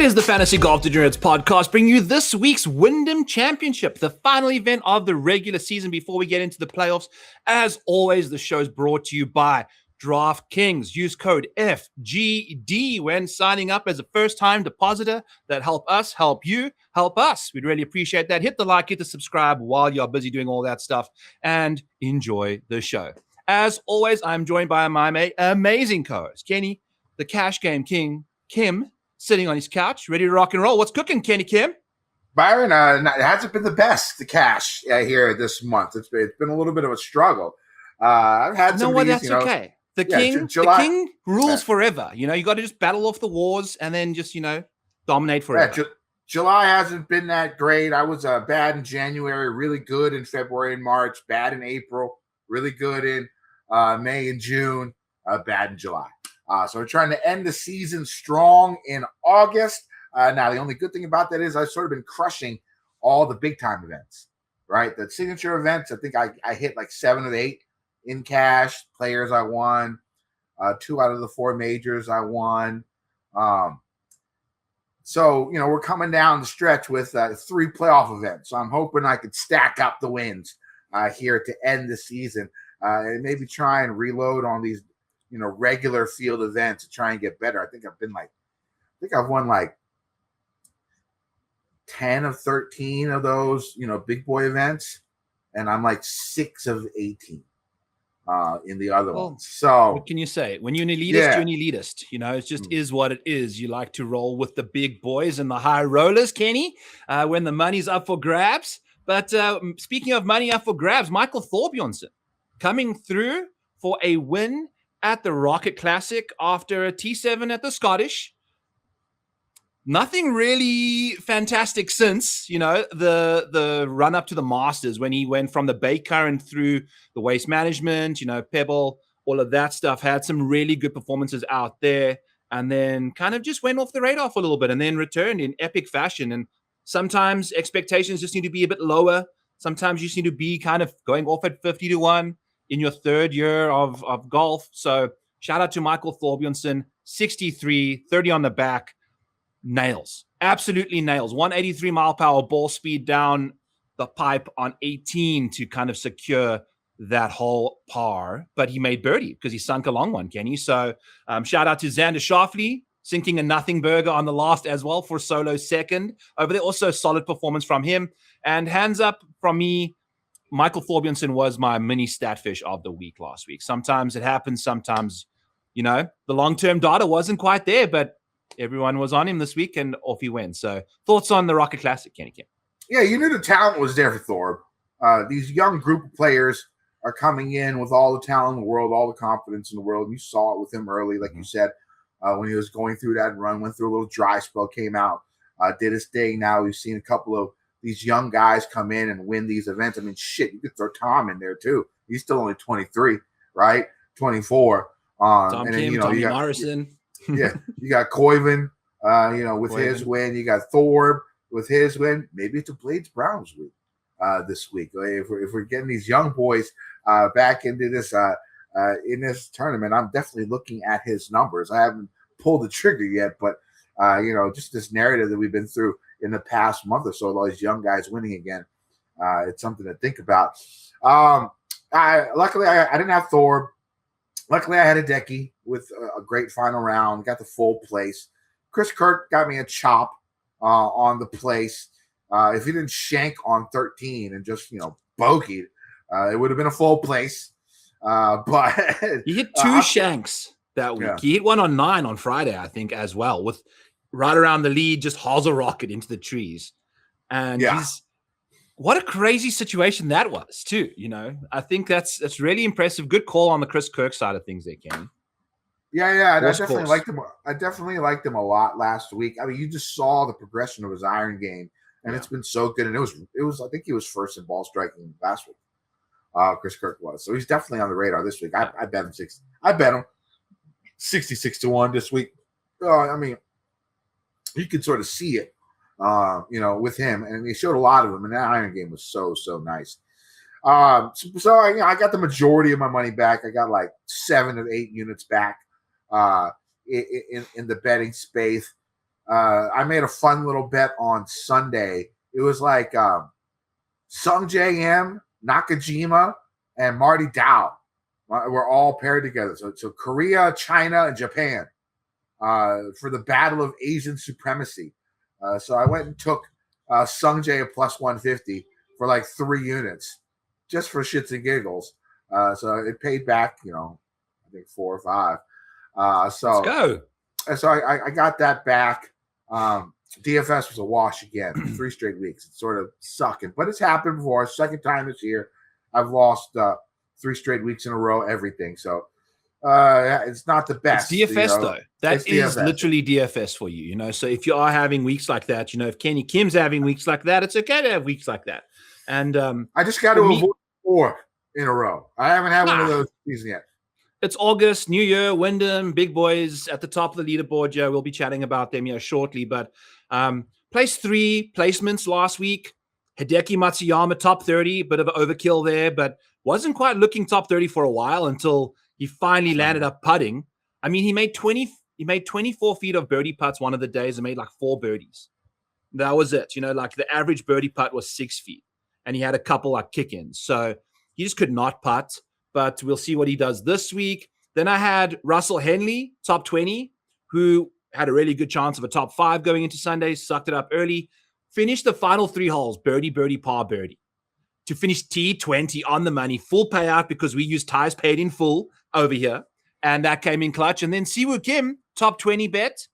is the Fantasy Golf Degenerates podcast, bringing you this week's Wyndham Championship, the final event of the regular season before we get into the playoffs. As always, the show is brought to you by DraftKings. Use code FGD when signing up as a first-time depositor. That help us, help you, help us. We'd really appreciate that. Hit the like, hit the subscribe while you're busy doing all that stuff, and enjoy the show. As always, I'm joined by my amazing co-host, Kenny, the Cash Game King, Kim, sitting on his couch, ready to rock and roll. What's cooking, Kenny Kim? Byron, it hasn't been the best, the cash here this month. It's been a little bit of a struggle. I've had some of these, that's okay. The king rules forever. You got to just battle off the wars and then just, dominate forever. Yeah, July hasn't been that great. I was bad in January, really good in February and March, bad in April, really good in May and June, bad in July. So we're trying to end the season strong in August. Now, the only good thing about that is I've sort of been crushing all the big-time events, right? The signature events, I think I hit like 7 of 8 in cash. Players I won. 2 out of the 4 majors I won. So, we're coming down the stretch with 3 playoff events. So I'm hoping I could stack up the wins here to end the season and maybe try and reload on these regular field events to try and get better. I think I've won like 10 of 13 of those, big boy events. And I'm like 6 of 18 in the other ones. So what can you say? When you're an elitist, you're an elitist. It just is what it is. You like to roll with the big boys and the high rollers, Kenny, when the money's up for grabs. But speaking of money up for grabs, Michael Thorbjornsen coming through for a win at the Rocket Classic after a T7 at the Scottish. Nothing really fantastic since, the run up to the Masters when he went from the Bay Current through the Waste Management, Pebble, all of that stuff. Had some really good performances out there and then kind of just went off the radar for a little bit and then returned in epic fashion. And sometimes expectations just need to be a bit lower. Sometimes you just need to be kind of going off at 50-1. In your third year of golf. So shout out to Michael Thorbjornsen, 63, 30 on the back. Nails. Absolutely nails. 183 mile per hour ball speed down the pipe on 18 to kind of secure that whole par. But he made birdie because he sunk a long one, Kenny. So shout out to Xander Schauffele, sinking a nothing burger on the last as well for solo second. Over there, also solid performance from him. And hands up from me, Michael Thorbjornsen was my mini Statfish of the week last week. Sometimes it happens. Sometimes, the long-term data wasn't quite there, but everyone was on him this week and off he went. So thoughts on the Rocket Classic, Kenny Kim? Yeah, you knew the talent was there for Thorb. These young group of players are coming in with all the talent in the world, all the confidence in the world. You saw it with him early, like you said, when he was going through that run, went through a little dry spell, came out, did his thing. Now we've seen a couple of these young guys come in and win these events. I mean, shit, you could throw Tom in there too. He's still only 23, right? 24. Tom and Kim, then, you Tommy Morrison. Yeah, you got Koiven, with his win. You got Thorb with his win. Maybe it's a Blades Browns week this week. If we're getting these young boys back into this in this tournament, I'm definitely looking at his numbers. I haven't pulled the trigger yet, but just this narrative that we've been through in the past month or so, all these young guys winning again. It's something to think about. Luckily, I didn't have Thorb. Luckily, I had a Decky with a great final round. Got the full place. Chris Kirk got me a chop on the place. If he didn't shank on 13 and just, bogeyed, it would have been a full place. But he hit 2 shanks that week. Yeah. He hit one on 9 on Friday, I think, as well, with right around the lead, just hauls a rocket into the trees. And what a crazy situation that was, too. I think that's really impressive. Good call on the Chris Kirk side of things there, Kenny. Yeah. I definitely liked him. I definitely liked him a lot last week. I mean, you just saw the progression of his iron game, and it's been so good. And it was. I think he was first in ball striking last week. Chris Kirk was. So he's definitely on the radar this week. I bet him 60. I bet him 66-1 this week. I mean, you could sort of see it, with him, and he showed a lot of them. And that iron game was so nice. So I got the majority of my money back. I got like 7 of 8 units back in the betting space. I made a fun little bet on Sunday. It was like Sung J M, Nakajima, and Marty Dow were all paired together. So Korea, China, and Japan for the battle of Asian supremacy. So I went and took Sung J at plus 150 for like 3 units, just for shits and giggles. So it paid back, I think 4 or 5. So let's go. So I got that back. DFS was a wash again, 3 straight weeks. It's sort of sucking, but it's happened before. Second time this year, I've lost 3 straight weeks in a row, everything. So it's not the best. It's DFS though. That is DFS. Literally DFS for you, So if you are having weeks like that, if Kenny Kim's having weeks like that, it's okay to have weeks like that. And I just got to avoid 4 in a row. I haven't had one of those season yet. It's August, New Year, Wyndham, big boys at the top of the leaderboard. Yeah, we'll be chatting about them shortly. But place 3 placements last week. Hideki Matsuyama, top 30, bit of an overkill there, but wasn't quite looking top 30 for a while until he finally landed up putting. I mean, he made 24 feet of birdie putts one of the days and made like 4 birdies. That was it. Like the average birdie putt was 6 feet, and he had a couple like kick-ins. So he just could not putt. But we'll see what he does this week. Then I had Russell Henley, top 20, who had a really good chance of a top 5 going into Sunday, sucked it up early, finished the final 3 holes, birdie, birdie, par, birdie, to finish T20 on the money, full payout because we use ties paid in full over here. And that came in clutch. And then Siwoo Kim, top 20 bet,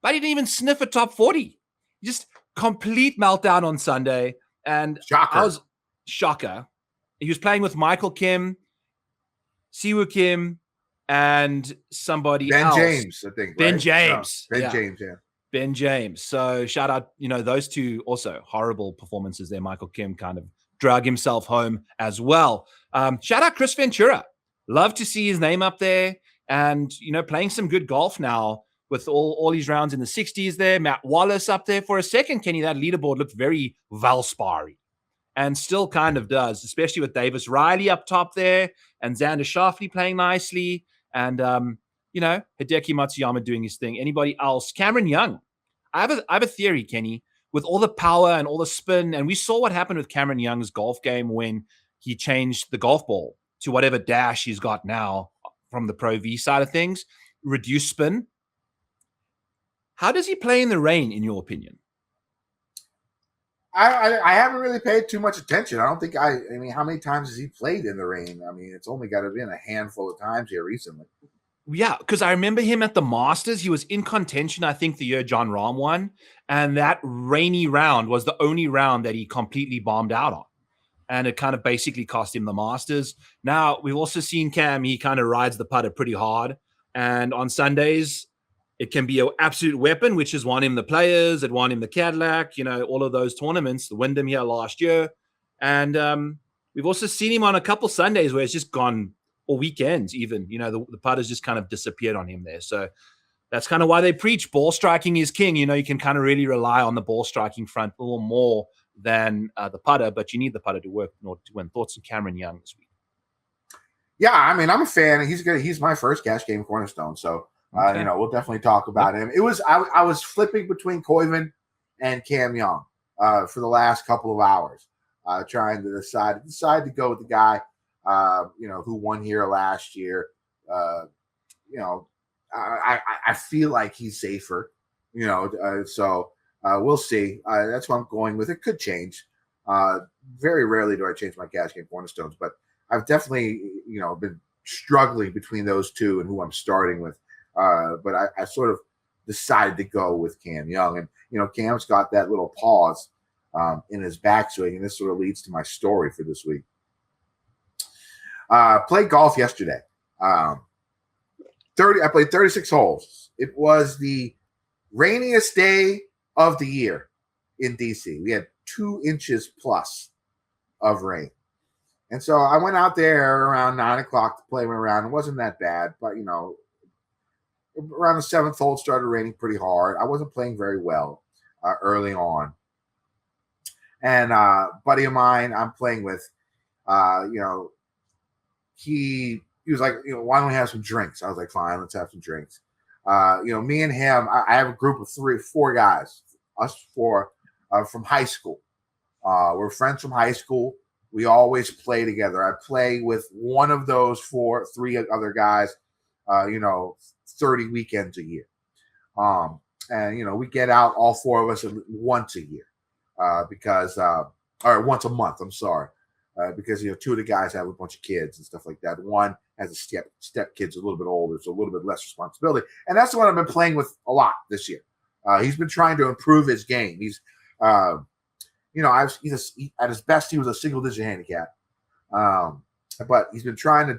but he didn't even sniff a top 40. Just complete meltdown on Sunday. And shocker. I was shocker. He was playing with Michael Kim, Siwoo Kim, and somebody else. Ben James, I think. Ben James. Ben James, yeah. Ben James. So shout out, those two also horrible performances there. Michael Kim kind of drug himself home as well. Shout out Chris Ventura. Love to see his name up there and, playing some good golf now with all these rounds in the 60s there. Matt Wallace up there for a second. Kenny, that leaderboard looked very Valspar-y. And still kind of does, especially with Davis Riley up top there and Xander Schauffele playing nicely and, Hideki Matsuyama doing his thing. Anybody else? Cameron Young. I have a theory, Kenny, with all the power and all the spin. And we saw what happened with Cameron Young's golf game when he changed the golf ball to whatever dash he's got now from the Pro V side of things, reduced spin. How does he play in the rain, in your opinion? I haven't really paid too much attention. I don't think how many times has he played in the rain? I mean, it's only got to be a handful of times here recently. Yeah, because I remember him at the Masters. He was in contention, I think, the year John Rahm won. And that rainy round was the only round that he completely bombed out on. And it kind of basically cost him the Masters. Now, we've also seen Cam, he kind of rides the putter pretty hard. And on Sundays, it can be an absolute weapon, which has won him the Players, it won him the Cadillac, all of those tournaments, the Wyndham here last year. And we've also seen him on a couple Sundays where it's just gone, or weekends even, the putter's just kind of disappeared on him there. So that's kind of why they preach ball striking is king. You can kind of really rely on the ball striking front a little more than the putter, but you need the putter to work in order to win. Thoughts on Cameron Young this week? Yeah, I'm a fan. He's my first cash game cornerstone. So, okay. We'll definitely talk about him. It was I was flipping between Koivu and Cam Young for the last couple of hours, trying to decide to go with the guy, who won here last year. I feel like he's safer, so we'll see. That's what I'm going with. It could change. Very rarely do I change my cash game cornerstones, but I've definitely, been struggling between those two and who I'm starting with. But I sort of decided to go with Cam Young. And, Cam's got that little pause in his backswing, and this sort of leads to my story for this week. Played golf yesterday. I played 36 holes. It was the rainiest day of the year in DC. We had 2 inches plus of rain. And so I went out there around 9 o'clock to play my round. It wasn't that bad, but, around the 7th hole, it started raining pretty hard. I wasn't playing very well early on. And a buddy of mine I'm playing with, he was like, why don't we have some drinks? I was like, fine, let's have some drinks. Me and him, I have a group of 4 guys, us 4 from high school. We're friends from high school. We always play together. I play with one of those 3 other guys, 30 weekends a year. And we get out, all 4 of us, once a year, or once a month. I'm sorry, because 2 of the guys have a bunch of kids and stuff like that. One has a step kid's a little bit older, so a little bit less responsibility. And that's what I've been playing with a lot this year. He's been trying to improve his game. He's, at his best, he was a single-digit handicap, but he's been trying to,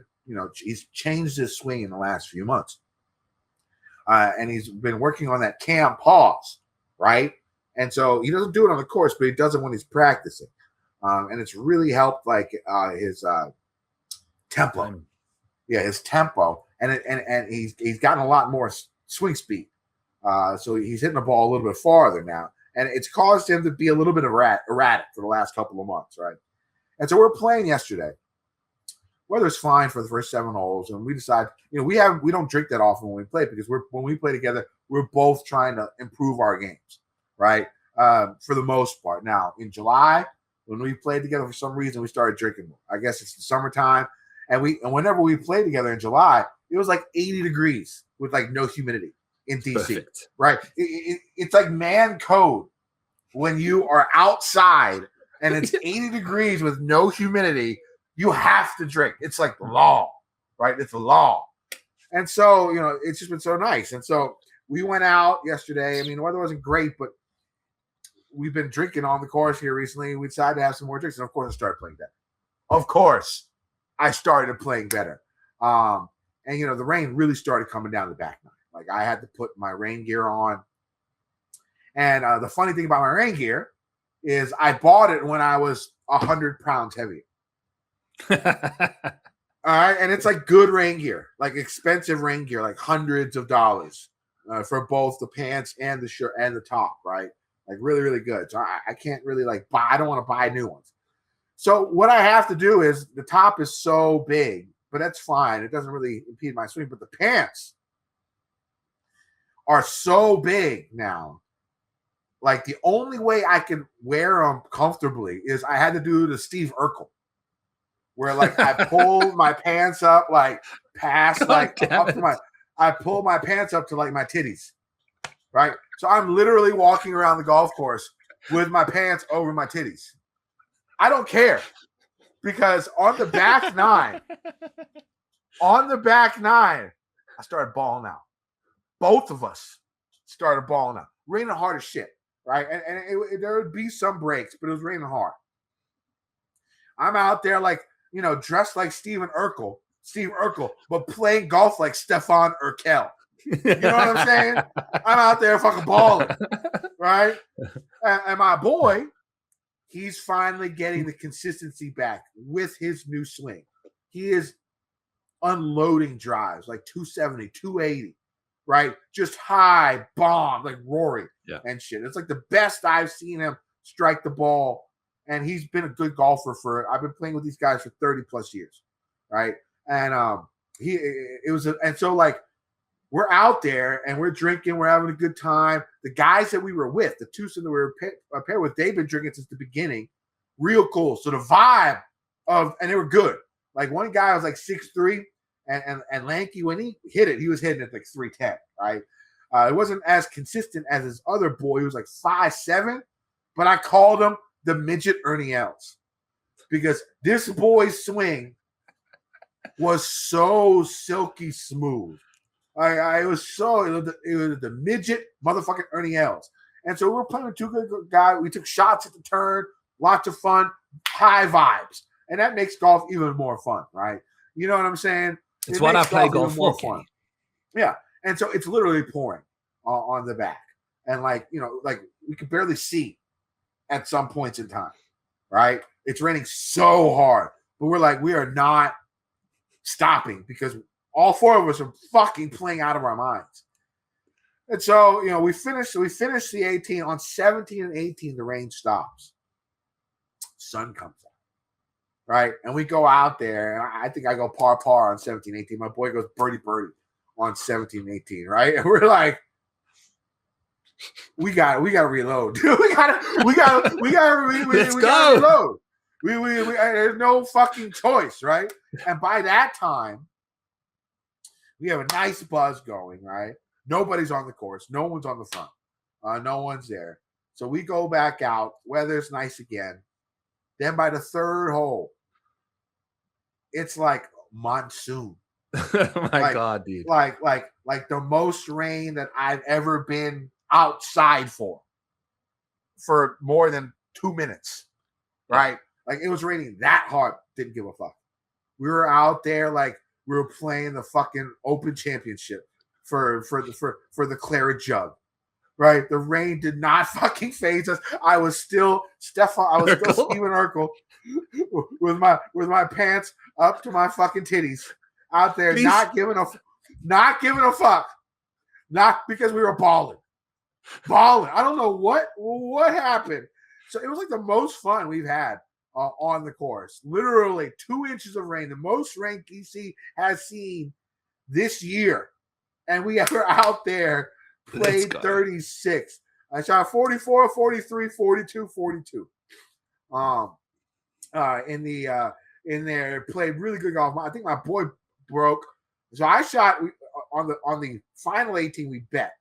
he's changed his swing in the last few months. And he's been working on that cam pause, right? And so he doesn't do it on the course, but he does it when he's practicing. And it's really helped, his tempo. Yeah, his tempo. And he's gotten a lot more swing speed. So he's hitting the ball a little bit farther now. And it's caused him to be a little bit erratic for the last couple of months, right? And so we're playing yesterday. Weather's fine for the first 7 holes, and we decide, we don't drink that often when we play, because when we play together, we're both trying to improve our games, right? For the most part. Now, in July, when we played together, for some reason, we started drinking more. I guess it's the summertime, and whenever we played together in July, it was like 80 degrees with no humidity in DC, perfect. Right? It's like man code when you are outside and it's 80 degrees with no humidity. You have to drink. It's like the law, right? It's the law. And so, it's just been so nice. And so we went out yesterday. I mean, the weather wasn't great, but we've been drinking on the course here recently. We decided to have some more drinks. And of course, I started playing better. Of course, I started playing better. And, the rain really started coming down the back nine. I had to put my rain gear on. And the funny thing about my rain gear is I bought it when I was 100 pounds heavier. All right, and it's good rain gear, expensive rain gear, hundreds of dollars for both the pants and the shirt and the top, right? Really, really good. So I can't really buy. I don't want to buy new ones. So what I have to do is, the top is so big, but that's fine. It doesn't really impede my swing. But the pants are so big now. The only way I can wear them comfortably is I had to do the Steve Urkle, where I pulled my pants up past up to I pulled my pants up to my titties, right? So I'm literally walking around the golf course with my pants over my titties. I don't care, because on the back nine, I started balling out. Both of us started balling out, raining hard as shit, right? And there would be some breaks, but it was raining hard. I'm out there dressed like Steve Urkle, but playing golf like Stefan Urkle. You know what I'm saying? I'm out there fucking balling, right? And my boy, he's finally getting the consistency back with his new swing. He is unloading drives 270, 280, right? Just high bomb, Rory and shit. It's the best I've seen him strike the ball. And he's been a good golfer I've been playing with these guys for 30 plus years, right? And we're out there and we're drinking, we're having a good time. The guys that we were with, the twosome that we were paired with, they've been drinking since the beginning. Real cool. So the vibe and they were good. One guy was 6'3", and lanky. When he hit it, he was hitting it 310, right? It wasn't as consistent as his other boy, who was 5'7", but I called him the midget Ernie Els, because this boy's swing was so silky smooth. It was the midget motherfucking Ernie Els. And so we were playing with 2 good guys. We took shots at the turn, lots of fun, high vibes. And that makes golf even more fun, right? You know what I'm saying? It's what I play golf for. Fun. Yeah. And so it's literally pouring on the back. And we could barely see at some points in time, right? It's raining so hard, but we are not stopping, because all 4 of us are fucking playing out of our minds. And so, we finished the 18. On 17 and 18, the rain stops. Sun comes out, right? And we go out there, and I think I go par on 17, 18. My boy goes birdie. on 17, 18, right? And we're like, we got to reload. we got to reload. There's no fucking choice, right? And by that time, we have a nice buzz going, right? Nobody's on the course. No one's on the front. No one's there. So we go back out. Weather's nice again. Then by the third hole, it's like monsoon. Oh my God, dude. Like the most rain that I've ever been outside for more than 2 minutes, right? Like it was raining that hard. Didn't give a fuck. We were out there like we were playing the fucking Open Championship for the claret jug, right? The rain did not fucking phase us. I was still still Steven Urkle with my pants up to my fucking titties out there, not giving a fuck, not because we were balling. I don't know what happened. So it was like the most fun we've had on the course. Literally 2 inches of rain, the most rain DC has seen this year. And we were out there, played 36. I shot 44, 43, 42, 42. In there, played really good golf. I think my boy broke. So I shot on the final 18 we bet.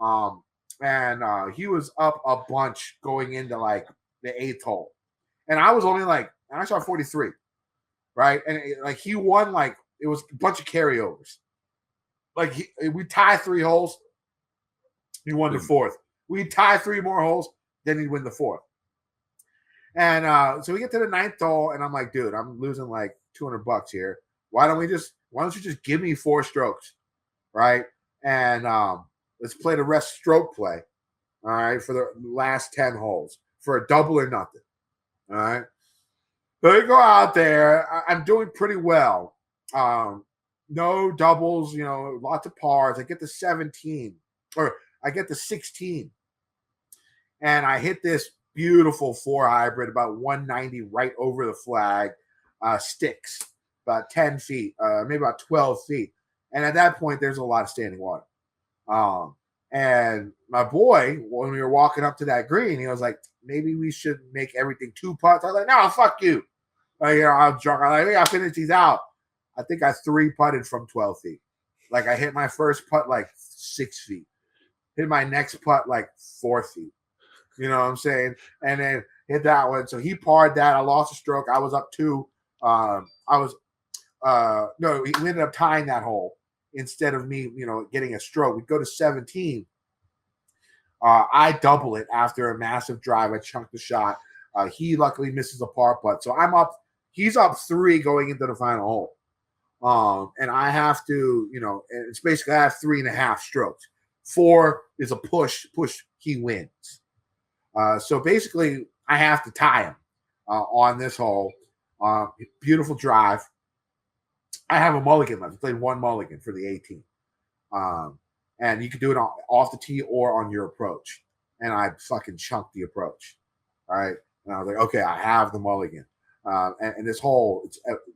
And he was up a bunch going into like the 8th hole. And I was only like, I shot 43, right? And he won, like, it was a bunch of carryovers. Like, we tied 3 holes, he won the 4th. We tie 3 more holes, then he'd win the 4th. And so we get to the 9th hole, and I'm like, dude, I'm losing like $200 here. Why don't you just give me 4 strokes, right? And let's play the rest stroke play, all right, for the last 10 holes for a double or nothing. All right. So we go out there. I'm doing pretty well. No doubles, lots of pars. I get to 17, or I get to 16. And I hit this beautiful 4 hybrid, about 190 right over the flag, sticks, about 10 feet, maybe about 12 feet. And at that point, there's a lot of standing water. And my boy, when we were walking up to that green, he was like, maybe we should make everything 2 putts. I was like, no, fuck you. I'm drunk. I'm like, hey, I'll finish these out. I think I 3-putted from 12 feet. Like I hit my first putt like 6 feet. Hit my next putt like 4 feet. You know what I'm saying? And then hit that one. So he parred that. I lost a stroke. I was up 2. We ended up tying that hole instead of me, getting a stroke. We go to 17. I double it after a massive drive. I chunked the shot. He luckily misses a par putt. So I'm up. He's up 3 going into the final hole. And I have to, it's basically I have 3.5 strokes. 4 is a push. He wins. So basically I have to tie him on this hole. Beautiful drive. I have a mulligan left. I played 1 mulligan for the 18. And you can do it off the tee or on your approach. And I fucking chunked the approach. All right. And I was like, okay, I have the mulligan. And this hole,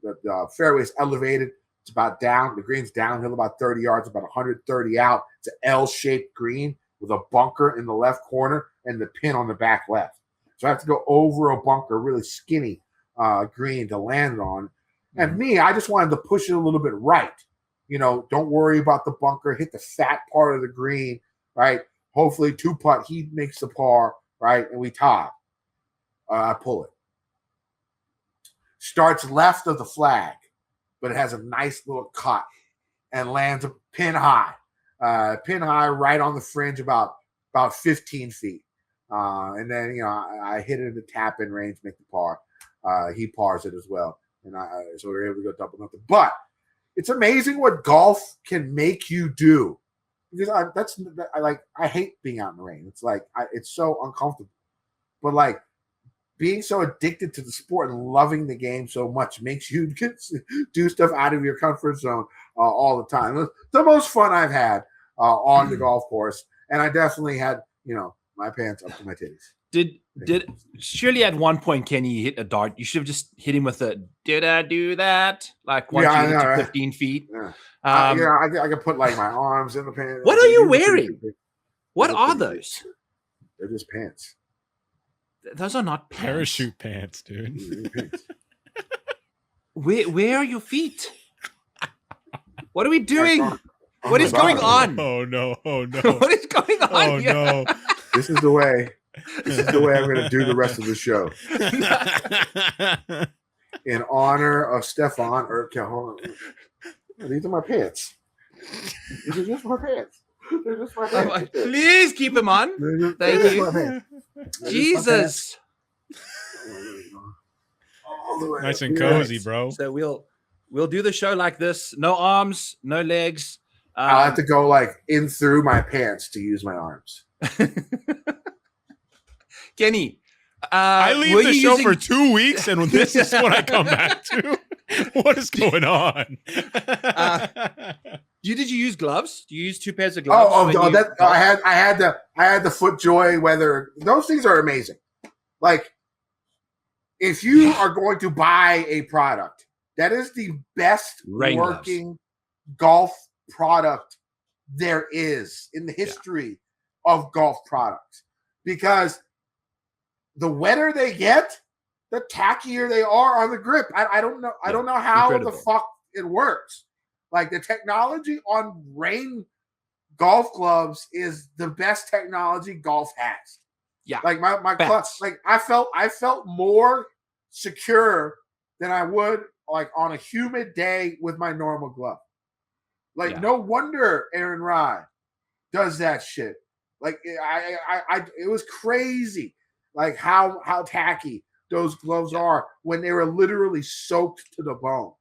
the fairway's elevated. It's about down. The green's downhill about 30 yards, about 130 out. It's an L-shaped green with a bunker in the left corner and the pin on the back left. So I have to go over a bunker, really skinny green to land on. And I just wanted to push it a little bit right. Don't worry about the bunker. Hit the fat part of the green, right? Hopefully 2-putt. He makes the par, right? And we tie. I pull it. Starts left of the flag, but it has a nice little cut and lands a pin high. Pin high right on the fringe about 15 feet. And then, I hit it in the tap-in range, make the par. He pars it as well. And so we're able to go double nothing. But it's amazing what golf can make you do. Because I hate being out in the rain. It's like it's so uncomfortable. But like being so addicted to the sport and loving the game so much makes you do stuff out of your comfort zone all the time. It's the most fun I've had on the golf course. And I definitely had, my pants up to my titties. Did surely at one point Kenny hit a dart? You should have just hit him with a "Did I do that?" Like once you get to 15 feet. Yeah. I can put like my arms in the pants. What are you wearing? What are those? They're just pants. Those are not pants. Parachute pants, dude. Where are your feet? What are we doing? What is going on? Oh no! What is going on? Oh here? no! This is the way. This is the way I'm going to do the rest of the show. In honor of Stefan Urkle. These are my pants. These are just my pants. They're just my pants. Please keep them on. Thank you. Jesus. Nice and cozy, bro. So we'll do the show like this. No arms, no legs. I'll have to go like in through my pants to use my arms. Kenny, I leave the show for 2 weeks, and this is what I come back to. What is going on? Did you use gloves? Do you use 2 pairs of gloves? I had the FootJoy weather. Those things are amazing. Like, if you are going to buy a product, that is the best working golf product there is in the history of golf products, because the wetter they get, the tackier they are on the grip. I don't know. I don't know how the fuck it works. Like, the technology on rain golf gloves is the best technology golf has. Yeah. Like my clutch, like I felt more secure than I would like on a humid day with my normal glove. Like, no wonder Aaron Rye does that shit. Like, it was crazy. Like how tacky those gloves are when they were literally soaked to the bone,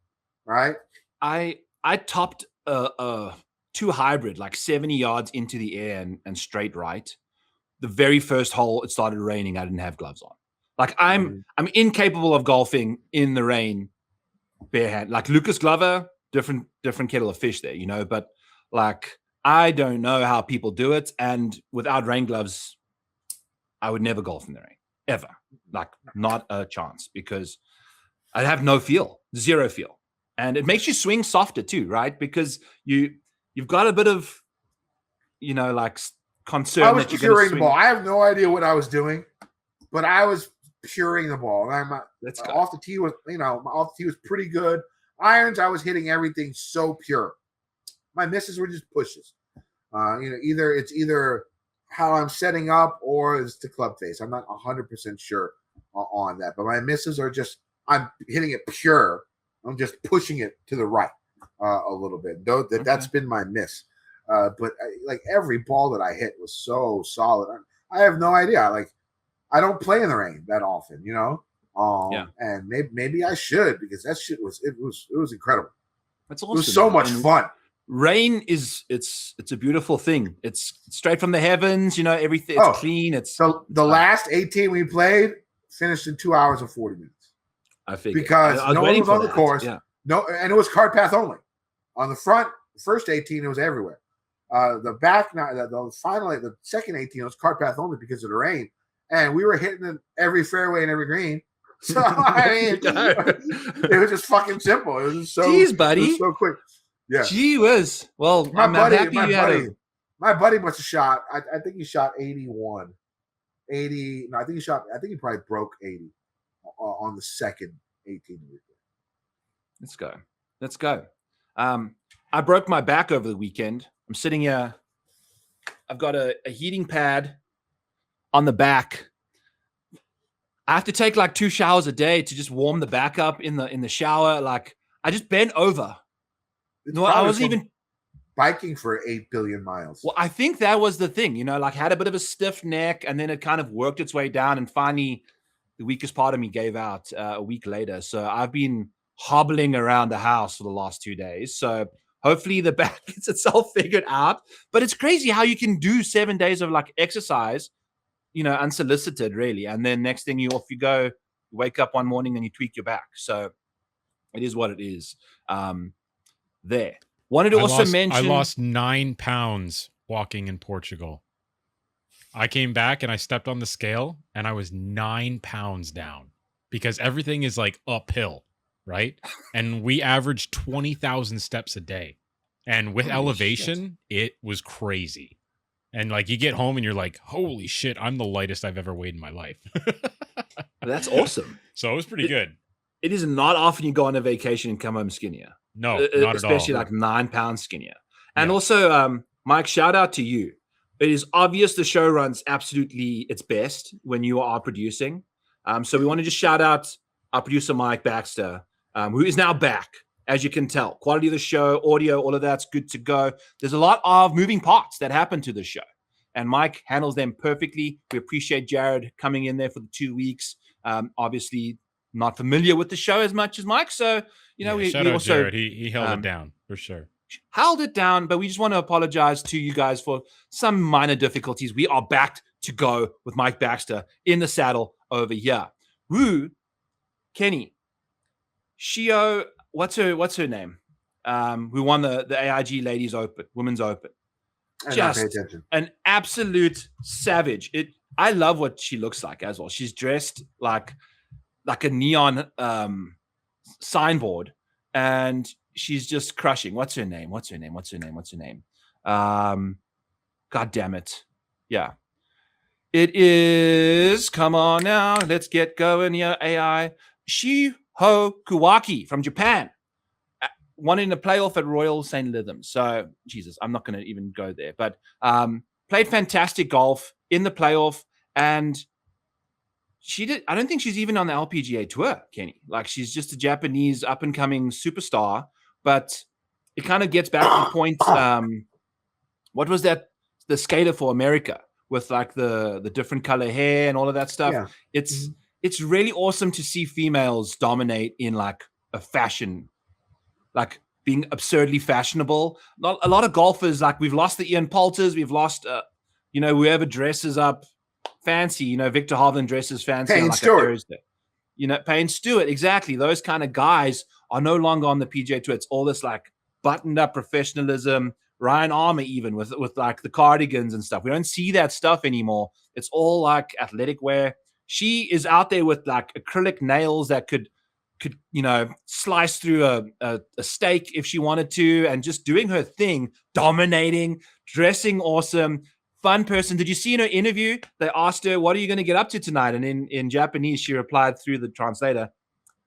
right? I topped a 2 hybrid like 70 yards into the air and straight right. The very first hole it started raining, I didn't have gloves on. Like I'm incapable of golfing in the rain bare hand. Like Lucas Glover, different kettle of fish there, you know. But like I don't know how people do it, and without rain gloves, I would never golf in the rain, ever. Like, not a chance, because I have no feel, zero feel. And it makes you swing softer too, right? Because you've got a bit of, you know, like concern. I was puring the ball. I have no idea what I was doing, but I was puring the ball. And off the tee was, off the tee was pretty good. Irons, I was hitting everything so pure. My misses were just pushes. Either how I'm setting up or it's the club face. I'm not 100% sure on that, but my misses are just, I'm hitting it pure. I'm just pushing it to the right a little bit. Though that's been my miss. But like every ball that I hit was so solid. I have no idea. Like, I don't play in the rain that often, you know. And maybe I should, because that shit was incredible. That's awesome. It was so much fun. Rain it's a beautiful thing. It's straight from the heavens, you know. Everything it's clean. So the last 18 we played finished in 2 hours and 40 minutes. I figured, because I was no one was on the course. Yeah. No, and it was cart path only. On the front, first 18 it was everywhere. The back, the second 18 it was cart path only because of the rain, and we were hitting every fairway and every green. So I mean, it was just fucking simple. It was just so, jeez, buddy, it was so quick. Yeah. Gee whiz. Well, my buddy must have shot. I think he shot 81. 80. No, I think he probably broke 80 on the second 18. Let's go. I broke my back over the weekend. I'm sitting here. I've got a heating pad on the back. I have to take like 2 showers a day to just warm the back up in the shower. Like, I just bent over. No, I wasn't even biking for 8 billion miles. Well, I think that was the thing, you know, like had a bit of a stiff neck, and then it kind of worked its way down, and finally the weakest part of me gave out a week later. So I've been hobbling around the house for the last 2 days. So hopefully the back gets itself figured out. But it's crazy how you can do 7 days of like exercise, you know, unsolicited really. And then next thing you go, you wake up one morning and you tweak your back. So it is what it is. There. Wanted to mention I lost 9 pounds walking in Portugal. I came back and I stepped on the scale and I was 9 pounds down because everything is like uphill, right? And we averaged 20,000 steps a day. And with elevation, it was crazy. And like you get home and you're like, holy shit, I'm the lightest I've ever weighed in my life. That's awesome. So it was pretty good. It is not often you go on a vacation and come home skinnier. No, not at all. Especially like 9 pounds skinnier. And also, Mike, shout out to you. It is obvious the show runs absolutely its best when you are producing. So we want to just shout out our producer, Mike Baxter, who is now back, as you can tell. Quality of the show, audio, all of that's good to go. There's a lot of moving parts that happen to the show. And Mike handles them perfectly. We appreciate Jared coming in there for the 2 weeks. Obviously, not familiar with the show as much as Mike. So, shout out also Jared. He held it down for sure. Held it down, but we just want to apologize to you guys for some minor difficulties. We are back to go with Mike Baxter in the saddle over here. Woo, Kenny, Shio, what's her name? Who won the AIG Ladies Open, Women's Open. Just an absolute savage. I love what she looks like as well. She's dressed like a neon signboard, and she's just crushing. What's her name? God damn it. Yeah. It is, come on now, let's get going here, AI. Shiho Kuwaki from Japan. Won in the playoff at Royal St. Lytham. So, Jesus, I'm not going to even go there. But played fantastic golf in the playoff. And I don't think she's even on the LPGA Tour, Kenny. Like, she's just a Japanese up-and-coming superstar. But it kind of gets back to the point. What was that? The skater for America with like the different color hair and all of that stuff. Yeah. It's really awesome to see females dominate in like a fashion, like being absurdly fashionable. A lot of golfers, like we've lost the Ian Poulters, we've lost, whoever dresses up fancy. Victor Hovland dresses fancy on like a Thursday. Payne Stewart, exactly. Those kind of guys are no longer on the PGA Tour. It's all this like buttoned up professionalism. Ryan Armour, even with like the cardigans and stuff. We don't see that stuff anymore. It's all like athletic wear. She is out there with like acrylic nails that could slice through a steak if she wanted to, and just doing her thing, dominating, dressing awesome, fun person. Did you see in her interview, they asked her, what are you going to get up to tonight? And in Japanese, she replied through the translator,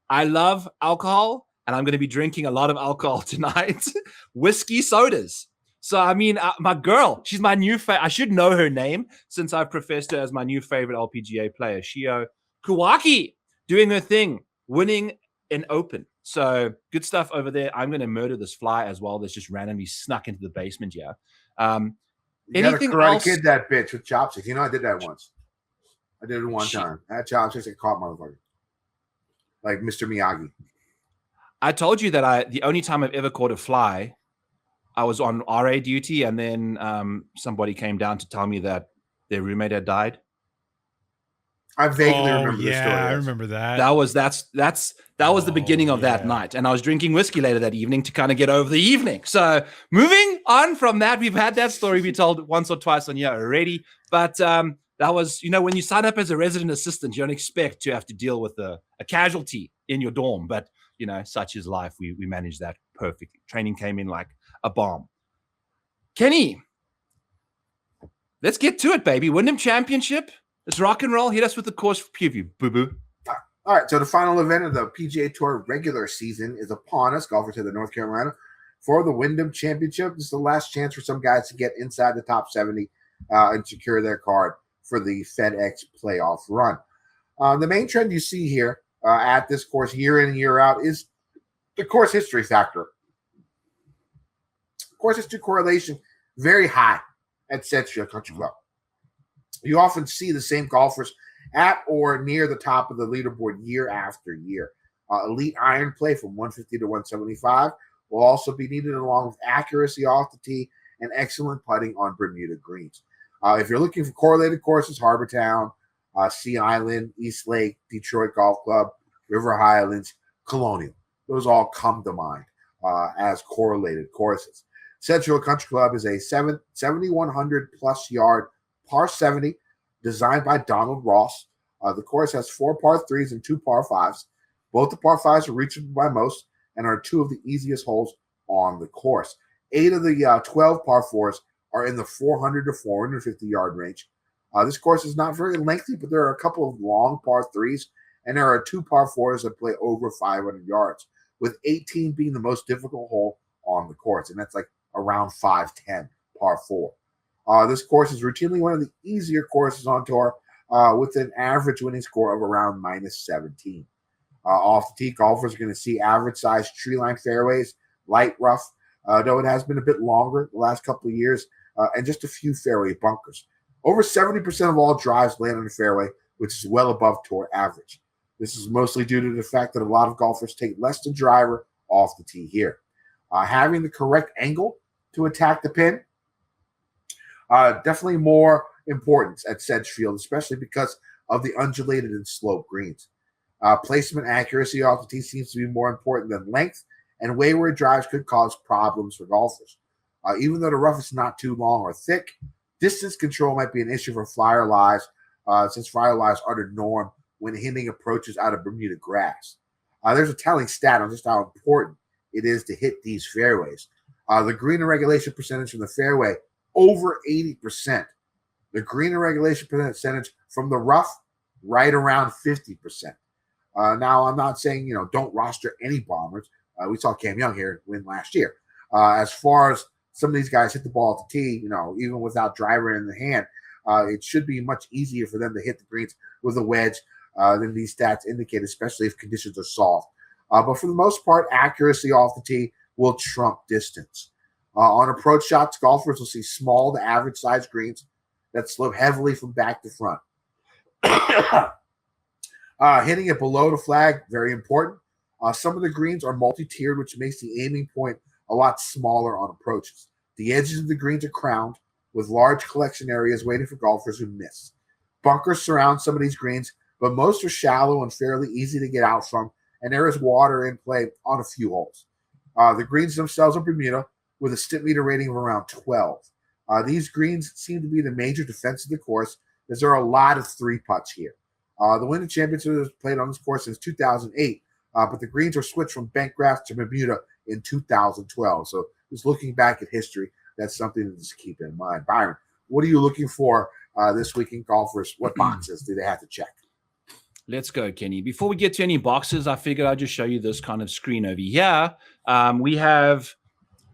I love alcohol, and I'm going to be drinking a lot of alcohol tonight. Whiskey sodas. So, I mean, my girl, she's my new favorite. I should know her name since I've professed her as my new favorite LPGA player. Shio Kuwaki, doing her thing, winning an Open. So, good stuff over there. I'm going to murder this fly as well that's just randomly snuck into the basement here. Anything else? Kid that bitch with chopsticks. I did that once. I did it one time. I had chopsticks and caught motherfucker. Like Mr. Miyagi. I told you that the only time I've ever caught a fly, I was on RA duty, and then somebody came down to tell me that their roommate had died. I vaguely remember the story. I remember that. That was the beginning of that night, and I was drinking whiskey later that evening to kind of get over the evening. So moving on from that, we've had that story be told once or twice on here already. But that was, when you sign up as a resident assistant, you don't expect to have to deal with a casualty in your dorm. But such is life. We managed that perfectly. Training came in like a bomb. Kenny, let's get to it, baby. Wyndham Championship. Let's rock and roll. Hit us with the course preview, boo-boo. All right, so the final event of the PGA Tour regular season is upon us. Golfers head to North Carolina for the Wyndham Championship. This is the last chance for some guys to get inside the top 70 and secure their card for the FedEx playoff run. The main trend you see here at this course year in and year out is the course history factor. Course history correlation very high at Sedgefield Country Club. You often see the same golfers at or near the top of the leaderboard year after year. Elite iron play from 150 to 175 will also be needed, along with accuracy off the tee and excellent putting on Bermuda greens. If you're looking for correlated courses, Harbor Town, Sea Island, East Lake, Detroit Golf Club, River Highlands, Colonial. Those all come to mind as correlated courses. Sedgefield Country Club is a 7,100 plus yard par 70, designed by Donald Ross. The course has 4 par 3s and 2 par 5s. Both the par 5s are reachable by most and are 2 of the easiest holes on the course. 8 of the 12 par 4s are in the 400 to 450 yard range. This course is not very lengthy, but there are a couple of long par 3s, and there are 2 par 4s that play over 500 yards, with 18 being the most difficult hole on the course, and that's like around 510 par 4. This course is routinely one of the easier courses on tour, with an average winning score of around -17. Off the tee, golfers are going to see average-sized tree-line fairways, light rough, though it has been a bit longer the last couple of years, and just a few fairway bunkers. Over 70% of all drives land on the fairway, which is well above tour average. This is mostly due to the fact that a lot of golfers take less than driver off the tee here. Having the correct angle to attack the pin, definitely more importance at Sedgefield, especially because of the undulated and sloped greens. Placement accuracy off the tee seems to be more important than length, and wayward drives could cause problems for golfers. Even though the rough is not too long or thick, distance control might be an issue for flyer lies, since flyer lies are the norm when hitting approaches out of Bermuda grass. There's a telling stat on just how important it is to hit these fairways. The green and regulation percentage from the fairway, over 80%. The green and regulation percentage from the rough, right around 50%. Now, I'm not saying, don't roster any bombers. We saw Cam Young here win last year. As far as some of these guys hit the ball at the tee, even without driver in the hand, it should be much easier for them to hit the greens with a wedge than these stats indicate, especially if conditions are soft. But for the most part, accuracy off the tee will trump distance. On approach shots, golfers will see small to average size greens that slope heavily from back to front. Hitting it below the flag, very important. Some of the greens are multi-tiered, which makes the aiming point a lot smaller on approaches. The edges of the greens are crowned with large collection areas waiting for golfers who miss. Bunkers surround some of these greens, but most are shallow and fairly easy to get out from, and there is water in play on a few holes. The greens themselves are Bermuda with a stint meter rating of around 12. These greens seem to be the major defense of the course, as there are a lot of 3-putts here. The Wyndham Championship has played on this course since 2008, but the greens were switched from bent grass to Bermuda in 2012. So just looking back at history, that's something to just keep in mind. Byron, what are you looking for this week in golfers? What boxes do they have to check? Let's go, Kenny. Before we get to any boxes, I figured I'd just show you this kind of screen over here. We have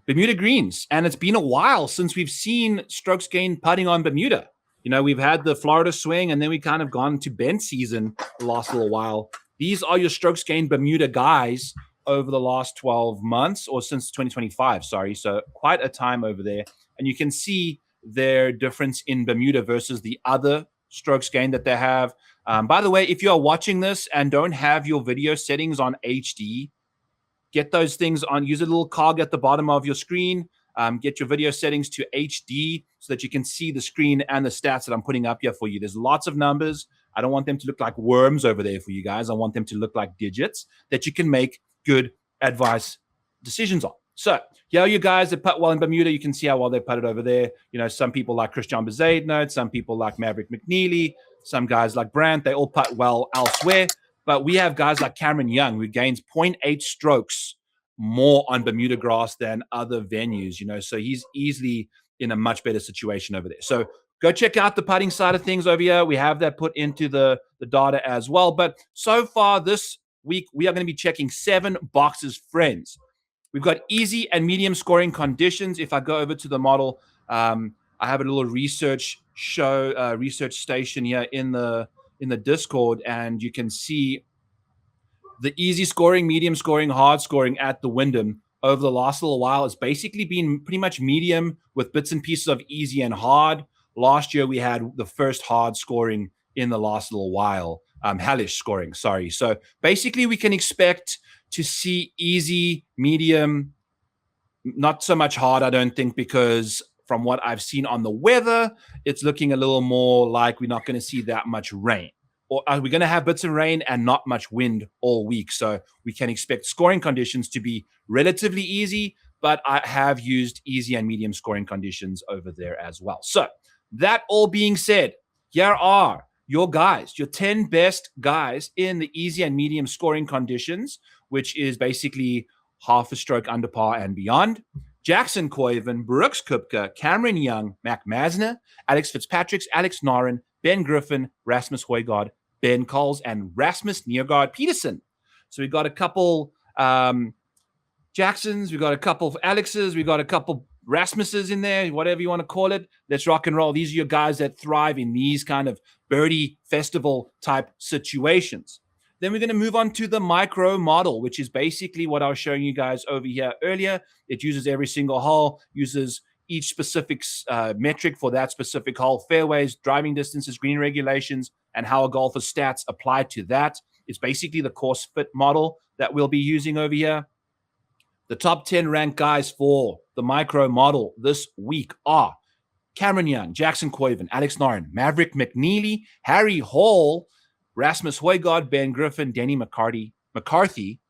Bermuda greens, and it's been a while since we've seen strokes gained putting on Bermuda. We've had the Florida swing, and then we kind of gone to bent season the last little while. These are your strokes gained Bermuda guys over the last 12 months, or since 2025, sorry. So quite a time over there. And you can see their difference in Bermuda versus the other strokes gained that they have. By the way, if you are watching this and don't have your video settings on HD, get those things on. Use a little cog at the bottom of your screen. Get your video settings to HD so that you can see the screen and the stats that I'm putting up here for you. There's lots of numbers. I don't want them to look like worms over there for you guys. I want them to look like digits that you can make good advice decisions on. So here are you guys that putt well in Bermuda. You can see how well they putted over there. Some people like Christian Bezaidnote, some people like Maverick McNeely, some guys like Brandt. They all putt well elsewhere. But we have guys like Cameron Young, who gains 0.8 strokes more on Bermuda grass than other venues, so he's easily in a much better situation over there. So go check out the putting side of things over here. We have that put into the data as well. But so far this week, we are going to be checking 7 boxes, friends. We've got easy and medium scoring conditions. If I go over to the model, I have a little research station here in the Discord, and you can see the easy scoring, medium scoring, hard scoring at the Wyndham over the last little while. It's basically been pretty much medium with bits and pieces of easy and hard. Last year, we had the first hard scoring in the last little while, hellish scoring, sorry. So basically, we can expect to see easy, medium, not so much hard, I don't think, because from what I've seen on the weather, it's looking a little more like we're not going to see that much rain. Or are we going to have bits of rain and not much wind all week? So we can expect scoring conditions to be relatively easy, but I have used easy and medium scoring conditions over there as well. So That all being said, here are your guys, your 10 best guys in the easy and medium scoring conditions, which is basically half a stroke under par and beyond. Jackson Koiven, Brooks Koepka, Cameron Young, Mac Masner, Alex Fitzpatrick, Alex Noren, Ben Griffin, Rasmus Højgaard, Ben Coles, and Rasmus Niergaard Peterson. So we got a couple Jacksons, we got a couple of Alexes, we got a couple Rasmuses in there, whatever you want to call it. Let's rock and roll. These are your guys that thrive in these kind of birdie festival type situations. Then we're going to move on to the micro model, which is basically what I was showing you guys over here earlier. It uses every single hole, uses each specific metric for that specific hole, fairways, driving distances, green regulations, and how a golfer's stats apply to that. It's basically the course fit model that we'll be using over here. The top 10 ranked guys for the micro model this week are Cameron Young, Jackson Koiven, Alex Noren, Maverick McNeely, Harry Hall, Rasmus Højgaard, Ben Griffin, Denny McCarthy,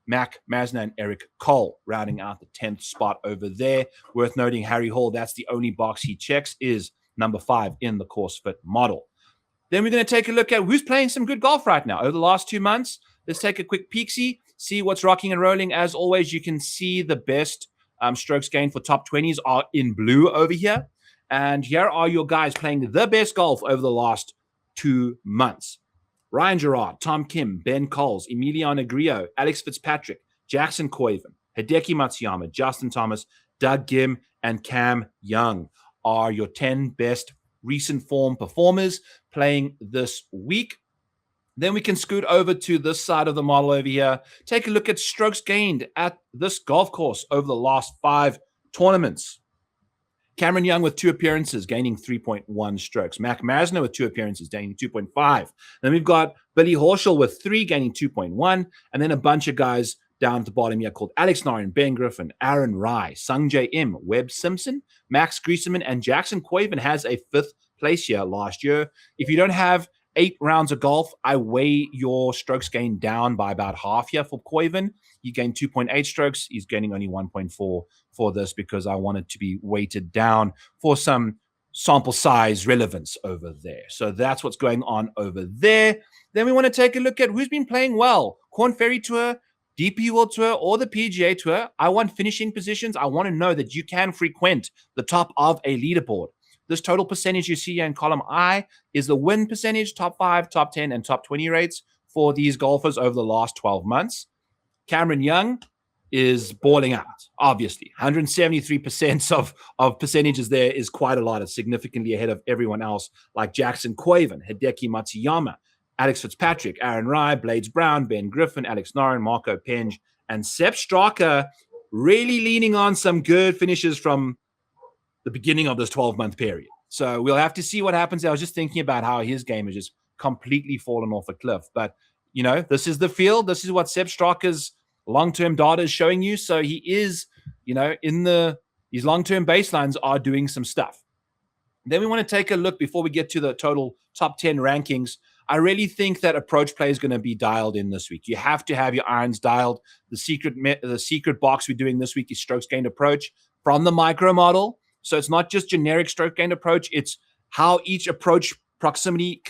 Mac Masner, and Eric Cole, rounding out the 10th spot over there. Worth noting, Harry Hall, that's the only box he checks, is number 5 in the course fit model. Then we're going to take a look at who's playing some good golf right now over the last 2 months. Let's take a quick peek-see, see what's rocking and rolling. As always, you can see the best strokes gained for top 20s are in blue over here. And here are your guys playing the best golf over the last 2 months. Ryan Gerard, Tom Kim, Ben Coles, Emiliano Grillo, Alex Fitzpatrick, Jackson Koiven, Hideki Matsuyama, Justin Thomas, Doug Gim, and Cam Young are your 10 best recent form performers playing this week. Then we can scoot over to this side of the model over here. Take a look at strokes gained at this golf course over the last 5 tournaments. Cameron Young with 2 appearances, gaining 3.1 strokes. Mac Masner with 2 appearances, gaining 2.5. Then we've got Billy Horschel with 3, gaining 2.1. And then a bunch of guys down at the bottom here called Alex Noren, Ben Griffin, Aaron Rai, Sungjae Im, Webb Simpson, Max Griesemann, and Jackson Koiven has a 5th place here last year. If you don't have 8 rounds of golf, I weigh your strokes gained down by about half here for Koiven. He gained 2.8 strokes. He's gaining only 1.4 for this because I wanted to be weighted down for some sample size relevance over there. So that's what's going on over there. Then we want to take a look at who's been playing well. Korn Ferry Tour, DP World Tour, or the PGA Tour. I want finishing positions. I want to know that you can frequent the top of a leaderboard. This total percentage you see here in column I is the win percentage, top 5, top 10, and top 20 rates for these golfers over the last 12 months. Cameron Young is balling out, obviously. 173% of percentages there is quite a lot. It's significantly ahead of everyone else, like Jackson Koiven, Hideki Matsuyama, Alex Fitzpatrick, Aaron Rai, Blades Brown, Ben Griffin, Alex Noren, Marco Penge, and Sepp Straka, really leaning on some good finishes from the beginning of this 12-month period. So we'll have to see what happens. I was just thinking about how his game has just completely fallen off a cliff. But, you know, this is the field. This is what Sepp Straka's long-term data is showing you. So he is, you know, his long-term baselines are doing some stuff. Then we want to take a look before we get to the total top 10 rankings. I really think that approach play is going to be dialed in this week. You have to have your irons dialed. The secret box we're doing this week is strokes gained approach from the micro model. So it's not just generic stroke gained approach. It's how each approach proximity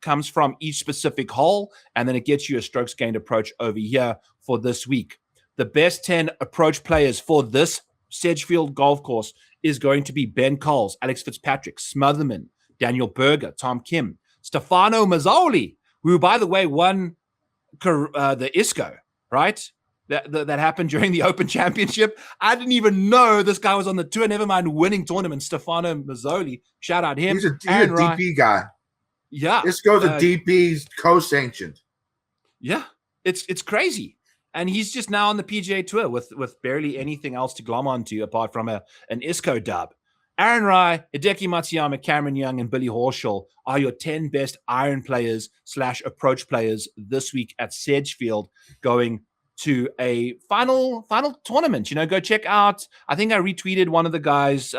comes from each specific hole, and then it gets you a strokes gained approach over here for this week. The best 10 approach players for this Sedgefield golf course is going to be Ben Coles, Alex Fitzpatrick, Smotherman, Daniel Berger, Tom Kim, Stefano Mazzoli, who, by the way, won the ISCO, right? That happened during the Open Championship. I didn't even know this guy was on the tour, never mind winning tournament. Stefano Mazzoli, shout out him. He's a DP guy. Yeah. ISCO's a DP's co-sanctioned. Yeah, it's crazy. And he's just now on the PGA Tour with barely anything else to glom onto apart from an ISCO dub. Aaron Rai, Hideki Matsuyama, Cameron Young, and Billy Horschel are your 10 best iron players / approach players this week at Sedgefield, going to a final tournament. You know, go check out, I think I retweeted one of the guys'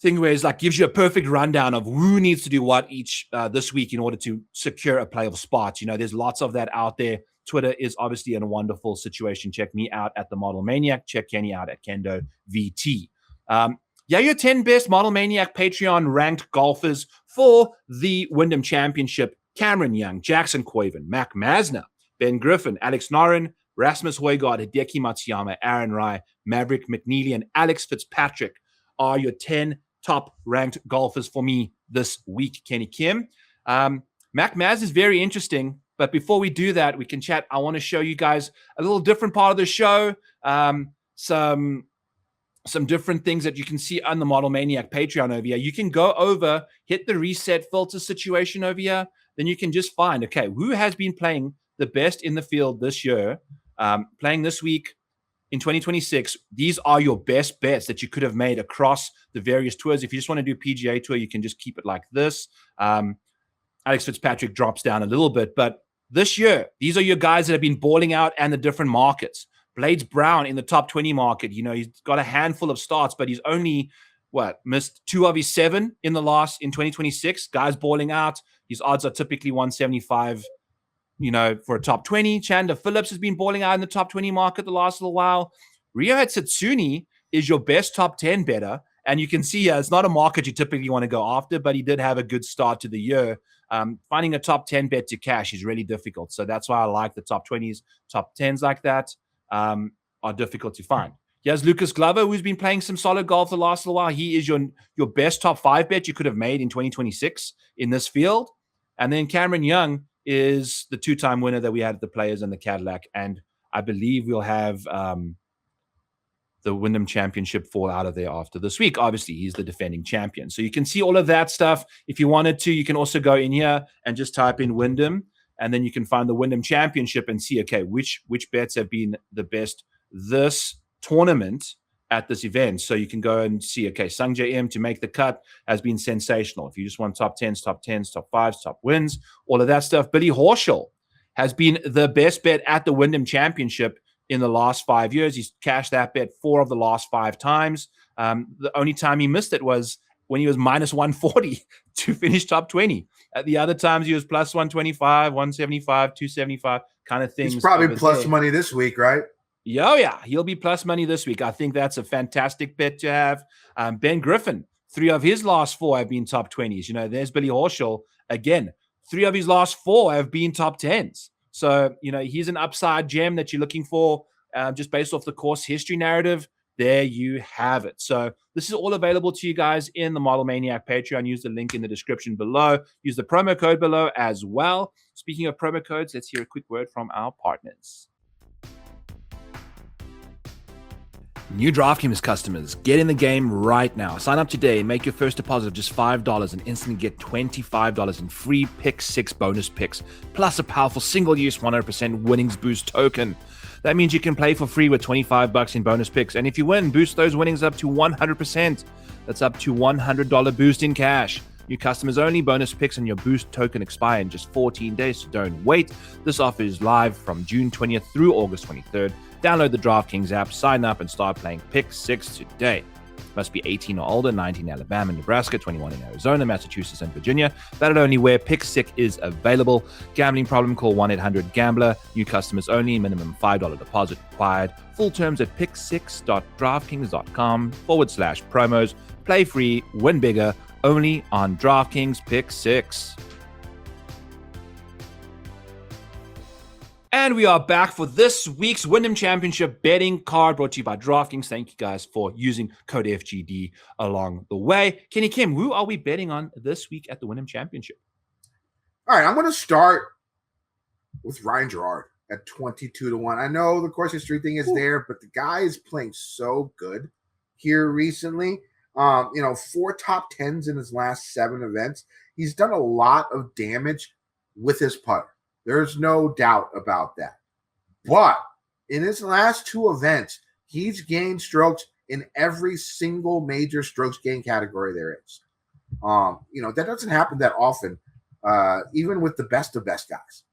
thing where it's like gives you a perfect rundown of who needs to do what each this week in order to secure a playoff spot. You know, there's lots of that out there. Twitter is obviously in a wonderful situation. Check me out at the Model Maniac. Check Kenny out at Kendo VT. your 10 best Model Maniac Patreon ranked golfers for the Wyndham Championship: Cameron Young, Jackson Coyven, Mac Masner, Ben Griffin, Alex Noren, Rasmus Højgaard, Hideki Matsuyama, Aaron Rai, Maverick McNeely, and Alex Fitzpatrick are your 10 top ranked golfers for me this week, Kenny Kim. Mac Maz is very interesting, but before we do that, we can chat. I want to show you guys a little different part of the show, some different things that you can see on the Model Maniac Patreon over here. You can go over, hit the reset filter situation over here. Then you can just find, okay, who has been playing the best in the field this year, playing this week in 2026. These are your best bets that you could have made across the various tours. If you just want to do PGA Tour, you can just keep it like this. Alex Fitzpatrick drops down a little bit, but this year, these are your guys that have been balling out and the different markets. Blades Brown in the top 20 market. He's got a handful of starts, but he's only missed 2 of his 7 in 2026. Guys balling out. His odds are typically 175, for a top 20. Chandler Phillips has been balling out in the top 20 market the last little while. Ryohei Satsuni is your best top 10 better. And you can see it's not a market you typically want to go after, but he did have a good start to the year. Finding a top 10 bet to cash is really difficult. So that's why I like the top 20s, top 10s like that. Are difficult to find. Here's Lucas Glover, who's been playing some solid golf the last little while. He is your best top 5 bet you could have made in 2026 in this field. And then Cameron Young is the 2-time winner that we had at the Players and the Cadillac. And I believe we'll have the Wyndham Championship fall out of there after this week. Obviously, he's the defending champion. So you can see all of that stuff. If you wanted to, you can also go in here and just type in Wyndham. And then you can find the Wyndham Championship and see, okay, which bets have been the best this tournament at this event. So you can go and see, okay, Sungjae M to make the cut has been sensational. If you just want top 10s, top 5s, top wins, all of that stuff. Billy Horschel has been the best bet at the Wyndham Championship in the last 5 years. He's cashed that bet 4 of the last 5 times. The only time he missed it was when he was minus 140 to finish top 20. At the other times, he was plus 125, 175, 275 kind of things. He's probably plus money this week, right? Yeah. He'll be plus money this week. I think that's a fantastic bet to have. Ben Griffin, 3 of his last 4 have been top 20s. There's Billy Horschel. Again, 3 of his last 4 have been top 10s. So, he's an upside gem that you're looking for just based off the course history narrative. There you have it. So this is all available to you guys in the Model Maniac Patreon. Use the link in the description below. Use the promo code below as well. Speaking of promo codes, let's hear a quick word from our partners. New DraftKings customers, get in the game right now. Sign up today and make your first deposit of just $5 and instantly get $25 in free Pick 6 bonus picks, plus a powerful single-use 100% winnings boost token. That means you can play for free with $25 in bonus picks. And if you win, boost those winnings up to 100%. That's up to $100 boost in cash. New customers only. Bonus picks and your boost token expire in just 14 days, so don't wait. This offer is live from June 20th through August 23rd. Download the DraftKings app, sign up, and start playing Pick 6 today. Must be 18 or older, 19 in Alabama, Nebraska, 21 in Arizona, Massachusetts, and Virginia. Valid only where Pick 6 is available. Gambling problem, call 1-800-GAMBLER. New customers only, minimum $5 deposit required. Full terms at pick6.draftkings.com/promos. Play free, win bigger, only on DraftKings Pick 6. And we are back for this week's Wyndham Championship betting card brought to you by DraftKings. Thank you guys for using code FGD along the way. Kenny Kim, who are we betting on this week at the Wyndham Championship? All right, I'm going to start with Ryan Gerard at 22-1. I know the course history thing is there, but the guy is playing so good here recently. 4 top 10s in his last 7 events. He's done a lot of damage with his putter. There's no doubt about that. But in his last 2 events, he's gained strokes in every single major strokes gain category there is. That doesn't happen that often, even with the best of best guys.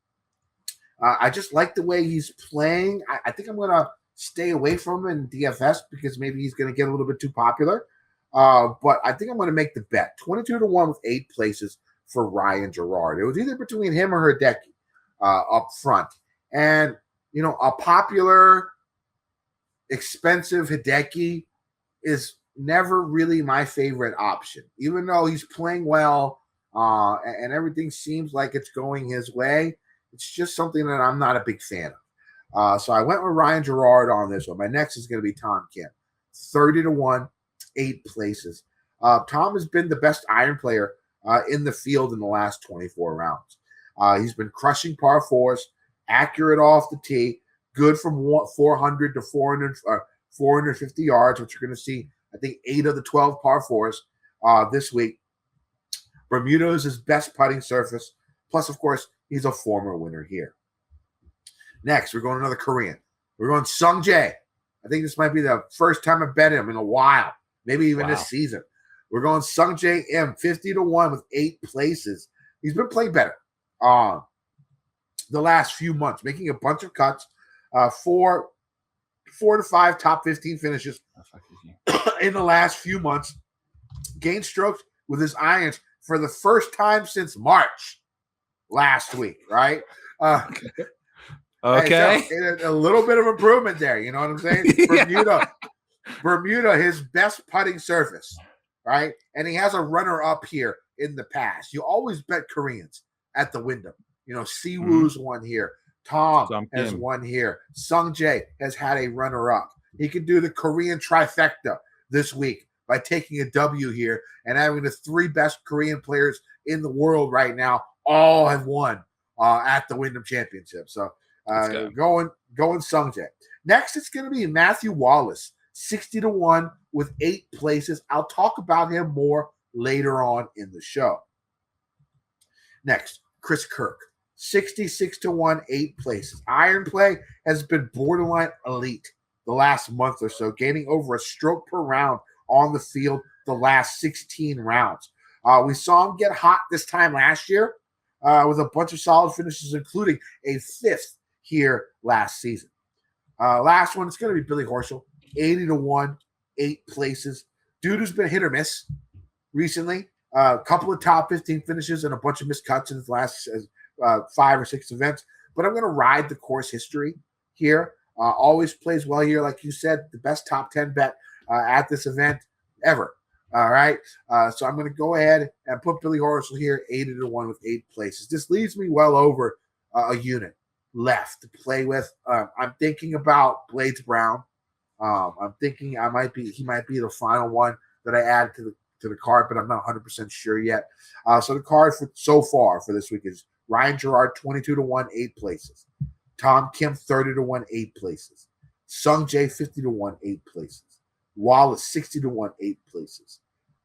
I just like the way he's playing. I think I'm going to stay away from him in DFS because maybe he's going to get a little bit too popular. But I think I'm going to make the bet. 22-1 with 8 places for Ryan Gerard. It was either between him or Hideki up front. And, a popular, expensive Hideki is never really my favorite option, even though he's playing well and everything seems like it's going his way. It's just something that I'm not a big fan of. So I went with Ryan Gerard on this one. My next is going to be Tom Kim, 30-1, 8 places. Tom has been the best iron player in the field in the last 24 rounds. He's been crushing par fours, accurate off the tee, good from 400 to 450 yards, which you're going to see, I think, 8 of the 12 par fours this week. Bermuda is his best putting surface. Plus, of course, he's a former winner here. Next, we're going another Korean. We're going Sung Jae. I think this might be the first time I've bet him in a while, maybe even this season. We're going Sung Jae M, 50-1 with 8 places. He's been playing better the last few months, making a bunch of cuts, 4 to 5 top 15 finishes in the last few months. Gained strokes with his irons for the first time since March last week, right? Okay. So a little bit of improvement there. You know what I'm saying? Bermuda, his best putting surface, right? And he has a runner-up here in the past. You always bet Koreans at the Wyndham. You know, Siwoo's won here. Tom has won here. Sung Jae has had a runner-up. He can do the Korean trifecta this week by taking a W here and having the 3 best Korean players in the world right now all have won at the Wyndham Championship. So going Sung Jae. Next, it's going to be Matthew Wallace, 60-1 with 8 places. I'll talk about him more later on in the show. Next, Chris Kirk, 66-1, 8 places. Iron play has been borderline elite the last month or so, gaining over a stroke per round on the field the last 16 rounds. We saw him get hot this time last year with a bunch of solid finishes, including a 5th here last season. Last one, it's going to be Billy Horschel, 80-1, 8 places. Dude who's been hit or miss recently. A couple of top 15 finishes and a bunch of missed cuts in his last 5 or 6 events. But I'm going to ride the course history here. Always plays well here. Like you said, the best top 10 bet at this event ever. All right. So I'm going to go ahead and put Billy Horschel here, 80-1 with 8 places. This leaves me well over a unit left to play with. I'm thinking about Blades Brown. I'm thinking he might be the final one that I add to the card, but I'm not 100% sure yet. So the card so far for this week is Ryan Gerard, 22-1, 8 places. Tom Kim, 30-1, 8 places. Sung Jae, 50-1, 8 places. Wallace, 60-1, 8 places.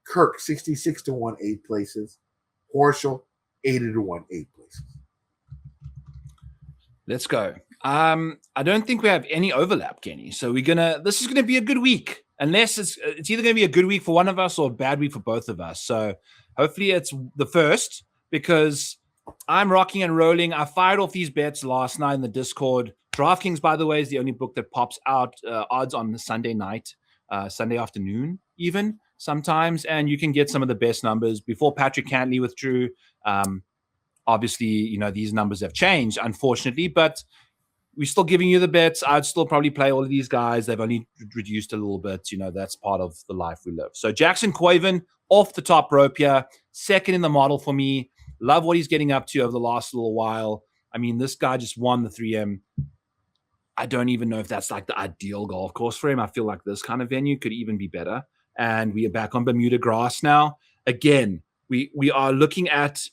Kirk, 66-1, 8 places. Horschel, 80-1, 8 places. Let's go. I don't think we have any overlap, Kenny. So this is gonna be a good week, unless it's either gonna be a good week for one of us or a bad week for both of us. So hopefully it's the first, because I'm rocking and rolling. I fired off these bets last night in the Discord. DraftKings, by the way, is the only book that pops out odds on the Sunday night, Sunday afternoon, even sometimes, and you can get some of the best numbers. Before Patrick Cantley withdrew, obviously, these numbers have changed, unfortunately, but we're still giving you the bets. I'd still probably play all of these guys. They've only reduced a little bit. That's part of the life we live. So Jackson Quaven off the top rope here, second in the model for me. Love what he's getting up to over the last little while. I mean, this guy just won the 3M. I don't even know if that's like the ideal golf course for him. I feel like this kind of venue could even be better. And we are back on Bermuda grass now. Again, we are looking at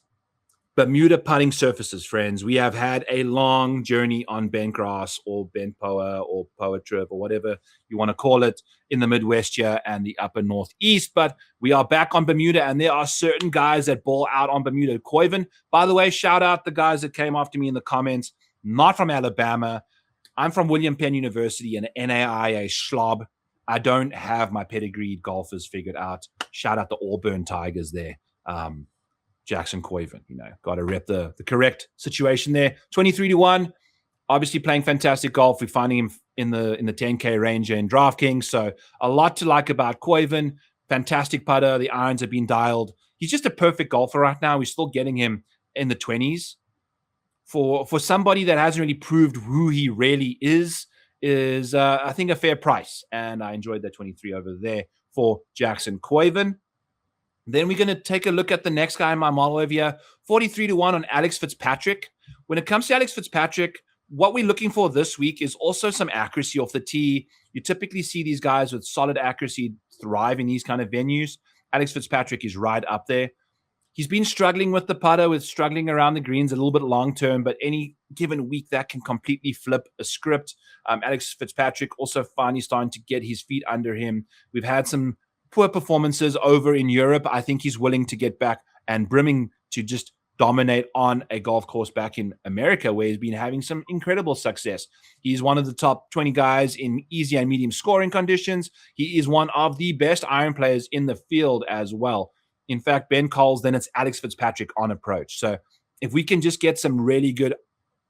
Bermuda putting surfaces, friends. We have had a long journey on bent grass or bent poa or poa trip or whatever you want to call it in the Midwest here and the upper Northeast. But we are back on Bermuda, and there are certain guys that ball out on Bermuda. Quaven, by the way, shout out the guys that came after me in the comments. Not from Alabama. I'm from William Penn University and NAIA schlob. I don't have my pedigreed golfers figured out. Shout out the Auburn Tigers there. Jackson Quaven, got to rep the correct situation there. 23-1, obviously playing fantastic golf. We're finding him in the 10K range in DraftKings. So a lot to like about Quaven. Fantastic putter. The irons have been dialed. He's just a perfect golfer right now. We're still getting him in the 20s. For somebody that hasn't really proved who he really is I think a fair price. And I enjoyed that 23 over there for Jackson Coyven. Then we're going to take a look at the next guy in my model over here, 43-1 on Alex Fitzpatrick. When it comes to Alex Fitzpatrick, what we're looking for this week is also some accuracy off the tee. You typically see these guys with solid accuracy thrive in these kind of venues. Alex Fitzpatrick is right up there. He's been struggling with the putter, with struggling around the greens a little bit long-term, but any given week that can completely flip a script. Alex Fitzpatrick also finally starting to get his feet under him. We've had some poor performances over in Europe. I think he's willing to get back and brimming to just dominate on a golf course back in America, where he's been having some incredible success. He's one of the top 20 guys in easy and medium scoring conditions. He is one of the best iron players in the field as well. In fact, Ben Coles, then it's Alex Fitzpatrick on approach. So if we can just get some really good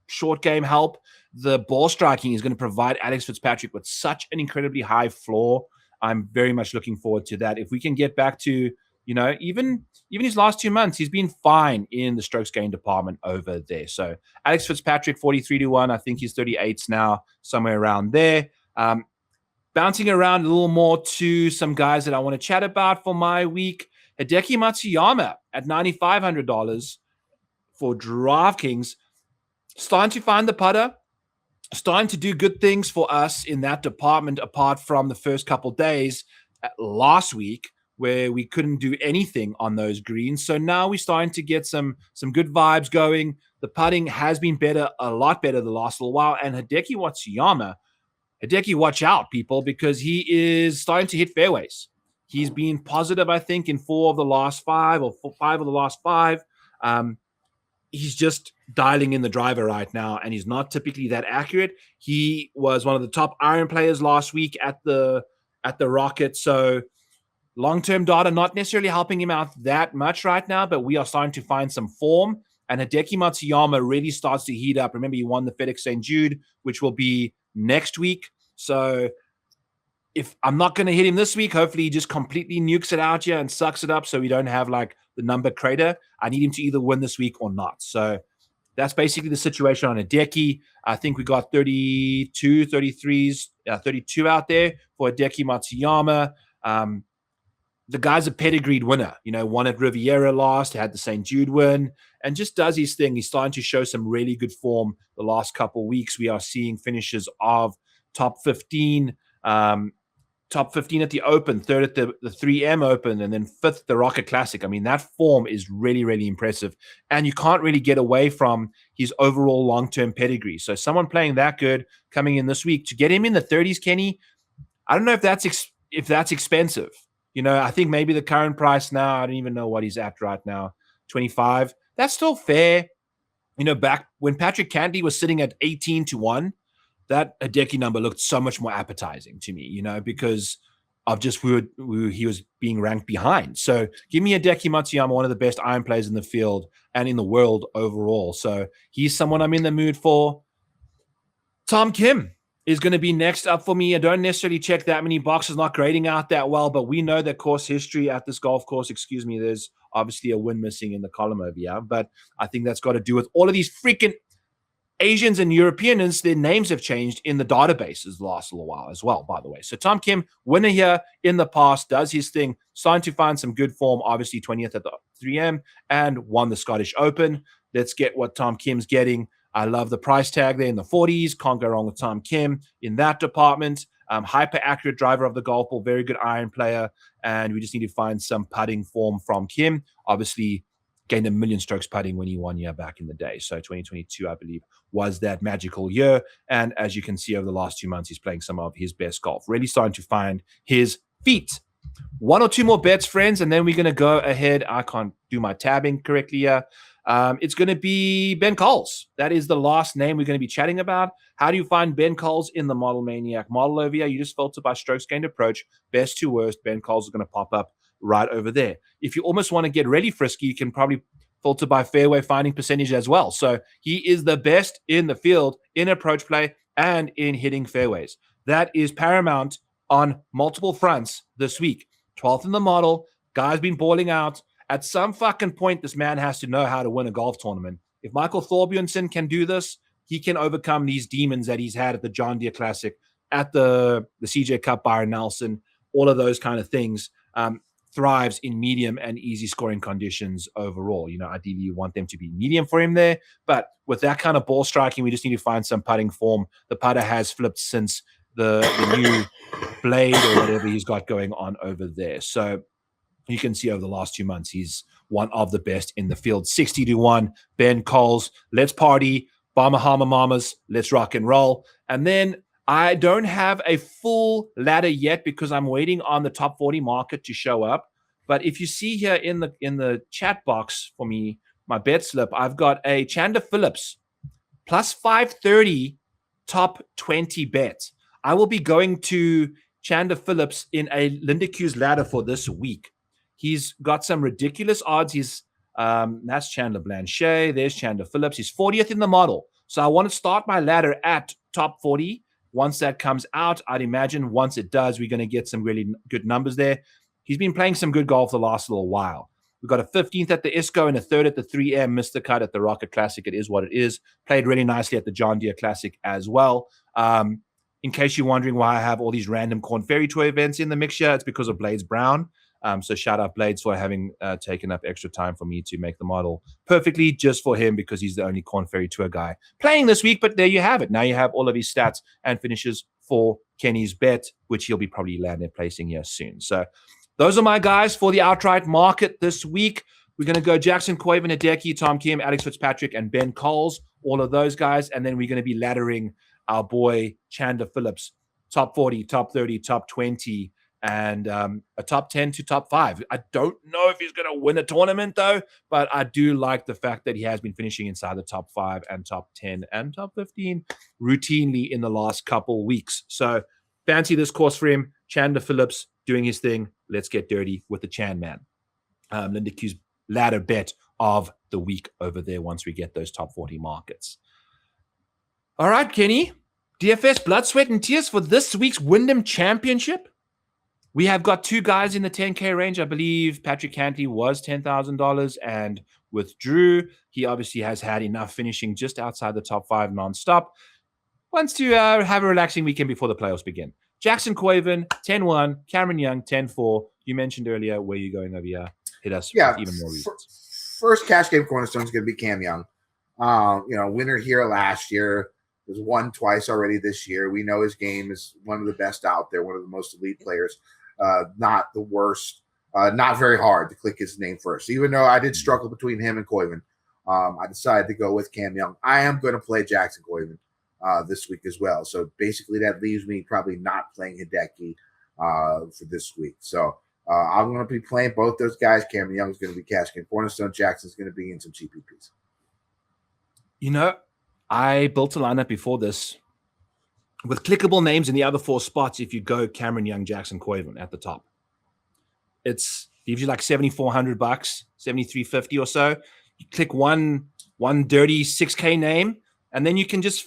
short game help, the ball striking is going to provide Alex Fitzpatrick with such an incredibly high floor. I'm very much looking forward to that. If we can get back to, even his last 2 months, he's been fine in the strokes gain department over there. So Alex Fitzpatrick, 43-1. I think he's 38s now, somewhere around there. Bouncing around a little more to some guys that I want to chat about for my week. Hideki Matsuyama at $9,500 for DraftKings. Starting to find the putter. Starting to do good things for us in that department, apart from the first couple days last week where we couldn't do anything on those greens. So now we're starting to get some good vibes going. The putting has been better, a lot better the last little while. And Hideki Matsuyama, watch out, people, because he is starting to hit fairways. He's been positive, I think, in 4 of the last 5 or 5 of the last 5. He's just dialing in the driver right now, and he's not typically that accurate. He was one of the top iron players last week at the Rocket. So long-term data not necessarily helping him out that much right now, but we are starting to find some form. And Hideki Matsuyama really starts to heat up. Remember, he won the FedEx St. Jude, which will be next week. So if I'm not going to hit him this week, hopefully he just completely nukes it out here and sucks it up so we don't have like the number crater. I need him to either win this week or not. So that's basically the situation on Hideki. I think we got 32, 33s, 32 out there for Hideki Matsuyama. The guy's a pedigreed winner, won at Riviera last, had the St. Jude win, and just does his thing. He's starting to show some really good form the last couple of weeks. We are seeing finishes of top 15, top 15 at the Open, 3rd at the 3M Open, and then 5th at the Rocket Classic. I mean, that form is really, really impressive. And you can't really get away from his overall long-term pedigree. So someone playing that good coming in this week, to get him in the 30s, Kenny, I don't know if that's expensive. I think maybe the current price now, I don't even know what he's at right now, 25. That's still fair. Back when Patrick Cantley was sitting at 18-1, that Hideki number looked so much more appetizing to me, because of just he was being ranked behind. So give me Hideki Matsuyama, one of the best iron players in the field and in the world overall. So he's someone I'm in the mood for. Tom Kim is going to be next up for me. I don't necessarily check that many boxes, not grading out that well, but we know that course history at this golf course, there's obviously a win missing in the column over here, but I think that's got to do with all of these freaking Asians and Europeans. Their names have changed in the databases the last little while as well, by the way. So Tom Kim, winner here in the past, does his thing, starting to find some good form, obviously 20th at the 3M, and won the Scottish Open. Let's get what Tom Kim's getting. I love the price tag there in the 40s. Can't go wrong with Tom Kim in that department. Hyper accurate driver of the golf ball, very good iron player, and we just need to find some putting form from Kim. Obviously, gained 1 million strokes putting when he won year back in the day. So 2022, I believe, was that magical year. And as you can see over the last 2 months, he's playing some of his best golf. Really starting to find his feet. 1 or 2 more bets, friends, and then we're going to go ahead. I can't do my tabbing correctly here. It's going to be Ben Coles. That is the last name we're going to be chatting about. How do you find Ben Coles in the Model Maniac model over here? You just filter by strokes gained approach. Best to worst, Ben Coles is going to pop up right over there. If you almost want to get really frisky, you can probably filter by fairway finding percentage as well. So he is the best in the field in approach play and in hitting fairways. That is paramount on multiple fronts this week. 12th in the model. Guy's been balling out. At some fucking point, this man has to know how to win a golf tournament. If Michael Thorbjornsen can do this, he can overcome these demons that he's had at the John Deere Classic, at the CJ Cup, Byron Nelson. all of those kind of things, thrives in medium and easy scoring conditions overall. Ideally you want them to be medium for him there, but with that kind of ball striking, we just need to find some putting form. The putter has flipped since the new blade or whatever he's got going on over there. So you can see over the last 2 months, he's one of the best in the field. 60-1, Ben Coles, let's party. Bahama Mamas, let's rock and roll. And then I don't have a full ladder yet because I'm waiting on the top 40 market to show up. But if you see here in the chat box for me, my bet slip, I've got a Chandler Phillips plus 530 top 20 bet. I will be going to Chandler Phillips in a Lindeque's ladder for this week. He's got some ridiculous odds. That's Chandler Blanchet. There's Chandler Phillips. He's 40th in the model. So I want to start my ladder at top 40. Once that comes out, I'd imagine once it does, we're going to get some really good numbers there. He's been playing some good golf the last little while. We've got a 15th at the ISCO and a 3rd at the 3M, missed the cut at the Rocket Classic. It is what it is. Played really nicely at the John Deere Classic as well. In case you're wondering why I have all these random Corn Ferry Tour events in the mixture, it's because of Blades Brown. So shout out Blades for having taken up extra time for me to make the model perfectly just for him because he's the only Corn Ferry Tour guy playing this week. But there you have it. Now you have all of his stats and finishes for Kenny's bet, which he'll be probably landing placing here soon. So those are my guys for the outright market this week. We're going to go Jackson Quaven, Hideki, Tom Kim, Alex Fitzpatrick, and Ben Coles, all of those guys. And then we're going to be laddering our boy Chandler Phillips, top 40, top 30, top 20, and a top 10 to top 5. I don't know if he's going to win a tournament, though, but I do like the fact that he has been finishing inside the top 5 and top 10 and top 15 routinely in the last couple weeks. So fancy this course for him. Chandler Phillips doing his thing. Let's get dirty with the Chan man. Lindeque's ladder bet of the week over there once we get those top 40 markets. All right, Kenny. DFS blood, sweat, and tears for this week's Wyndham Championship. We have got 2 guys in the 10K range. I believe Patrick Cantley was $10,000 and withdrew. He obviously has had enough finishing just outside the top 5 nonstop. Wants to have a relaxing weekend before the playoffs begin. Jackson Quaven, 10-1. Cameron Young, 10-4. You mentioned earlier where you're going over here. Hit us with even more reasons. First cash game cornerstone is going to be Cam Young. Winner here last year. Has won twice already this year. We know his game is one of the best out there, one of the most elite players. Not the worst. Not very hard to click his name first. Even though I did struggle between him and Quaven, I decided to go with Cam Young. I am going to play Jackson Quaven this week as well. So basically that leaves me probably not playing Hideki for this week. So I'm going to be playing both those guys. Cam Young is going to be cash game cornerstone. Jackson's going to be in some GPPs. I built a lineup before this with clickable names in the other 4 spots. If you go Cameron Young, Jackson Quaven at the top, it's gives you like $7,400, $7,350 or so. You click one dirty 6K name, and then you can just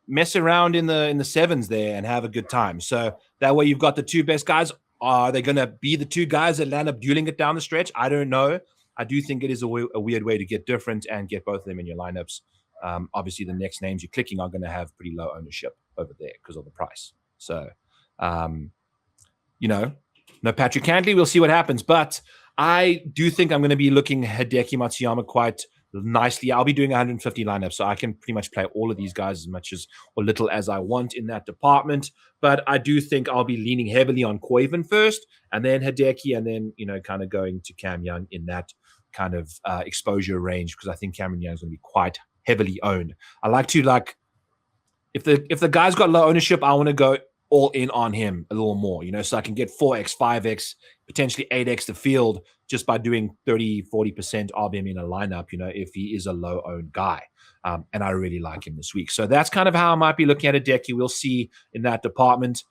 mess around in the 7s there and have a good time. So that way you've got the 2 best guys. Are they going to be the 2 guys that land up dueling it down the stretch? I don't know. I do think it is a weird way to get different and get both of them in your lineups. Obviously, the next names you're clicking are going to have pretty low ownership over there because of the price. So, no Patrick Cantley. We'll see what happens. But I do think I'm going to be looking Hideki Matsuyama quite nicely. I'll be doing 150 lineups, so I can pretty much play all of these guys as much as or little as I want in that department. But I do think I'll be leaning heavily on Quaven first, and then Hideki, and then kind of going to Cam Young in that kind of exposure range because I think Cameron Young is going to be quite heavily owned. I like to if the guy's got low ownership, I want to go all in on him a little more, so I can get 4x, 5x, potentially 8x the field just by doing 30-40% of him in a lineup, if he is a low owned guy. And I really like him this week. So that's kind of how I might be looking at a deck. You will see in that department.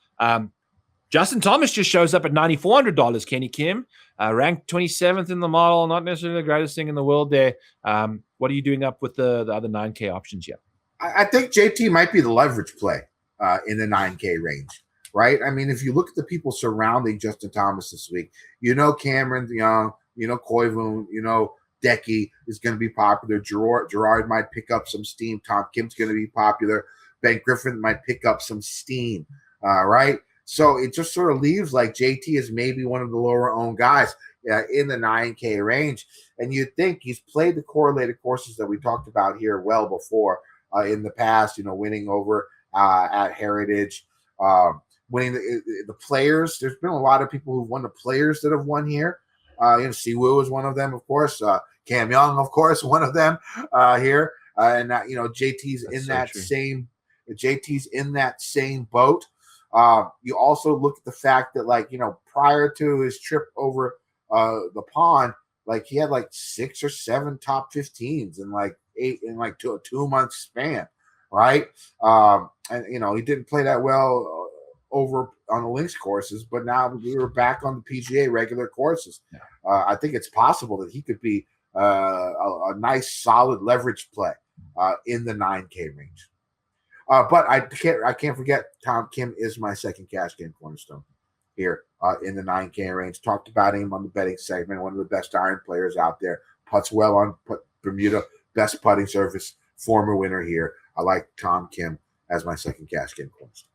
Justin Thomas just shows up at $9,400, Kenny Kim, ranked 27th in the model, not necessarily the greatest thing in the world there. What are you doing up with the other 9K options here? I think JT might be the leverage play in the 9K range, right? I mean, if you look at the people surrounding Justin Thomas this week, Cameron Young, Koivu, Decky is going to be popular. Gerard might pick up some steam. Tom Kim's going to be popular. Ben Griffin might pick up some steam, right? So it just sort of leaves like JT is maybe one of the lower owned guys in the 9K range. And you'd think he's played the correlated courses that we talked about here well before in the past, winning over at Heritage, winning the players. There's been a lot of people who've won the players that have won here. Siwoo is one of them, of course. Cam Young, of course, one of them here. And JT's in that same. JT's in that same boat. You also look at the fact that, prior to his trip over the pond, he had 6 or 7 top 15s in 8 in a 2-month span, right? And he didn't play that well over on the links courses, but now we were back on the PGA regular courses. Yeah. I think it's possible that he could be a nice solid leverage play in the 9K range. But I can't forget Tom Kim is my second cash game cornerstone here in the 9K range. Talked about him on the betting segment. One of the best iron players out there. Putts well on Bermuda. Best putting surface. Former winner here. I like Tom Kim as my second cash game cornerstone.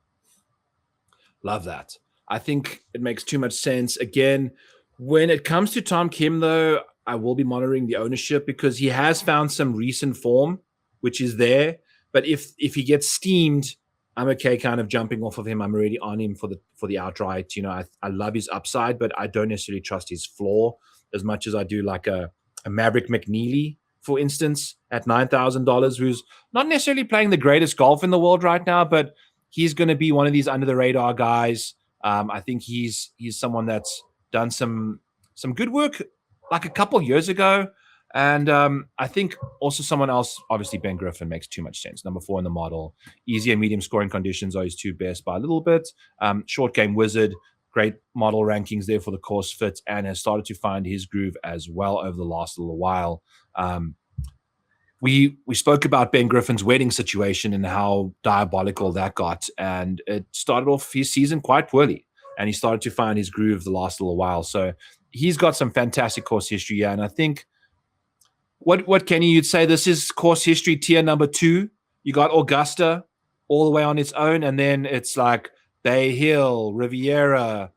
Love that. I think it makes too much sense. Again, when it comes to Tom Kim, though, I will be monitoring the ownership because he has found some recent form, which is there. But if he gets steamed, I'm okay kind of jumping off of him. I'm already on him for the outright. I love his upside, but I don't necessarily trust his floor as much as I do like a Maverick McNeely, for instance, at $9,000, who's not necessarily playing the greatest golf in the world right now, but he's going to be one of these under the radar guys. I think he's someone that's done some good work like a couple years ago. And I think also someone else, obviously Ben Griffin makes too much sense. Number 4 in the model. Easy and medium scoring conditions are his 2 best by a little bit. Short game wizard, great model rankings there for the course fit, and has started to find his groove as well over the last little while. We spoke about Ben Griffin's wedding situation and how diabolical that got. And it started off his season quite poorly. And he started to find his groove the last little while. So he's got some fantastic course history. Yeah, and I think What Kenny, you'd say this is course history tier number 2. You got Augusta all the way on its own, and then it's like Bay Hill, Riviera,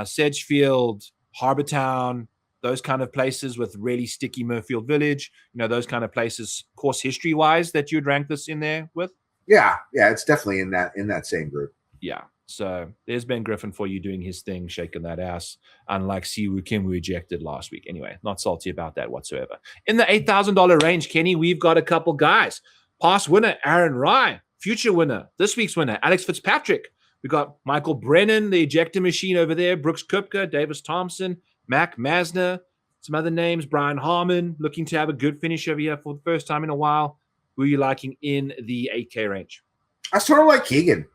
Sedgefield, Harbour Town, those kind of places with really sticky Murfield Village, those kind of places course history wise that you'd rank this in there with? Yeah, it's definitely in that same group. Yeah. So there's Ben Griffin for you doing his thing, shaking that ass, unlike Siwoo Kim, who ejected last week. Anyway, not salty about that whatsoever. In the $8,000 range, Kenny, we've got a couple guys. Past winner, Aaron Rai. Future winner, this week's winner, Alex Fitzpatrick. We got Michael Brennan, the ejector machine over there, Brooks Koepka, Davis Thompson, Mac Masner, some other names, Brian Harmon, looking to have a good finish over here for the first time in a while. Who are you liking in the 8K range? I sort of like Keegan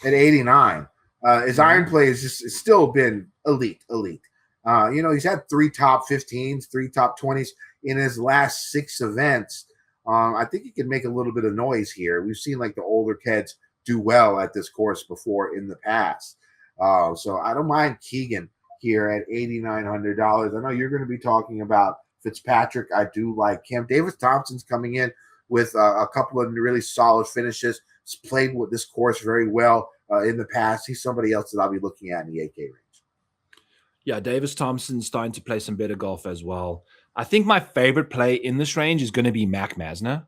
at 89. His iron play is still been elite. He's had 3 top 15s, 3 top 20s in his last 6 events. I think he can make a little bit of noise here. We've seen the older kids do well at this course before in the past. So I don't mind Keegan here at $8,900. I know you're going to be talking about Fitzpatrick. I do like him. Davis Thompson's coming in with a couple of really solid finishes. He's played with this course very well in the past. He's somebody else that I'll be looking at in the 8K range. Yeah, Davis Thompson's starting to play some better golf as well. I think my favorite play in this range is going to be Mac Masner.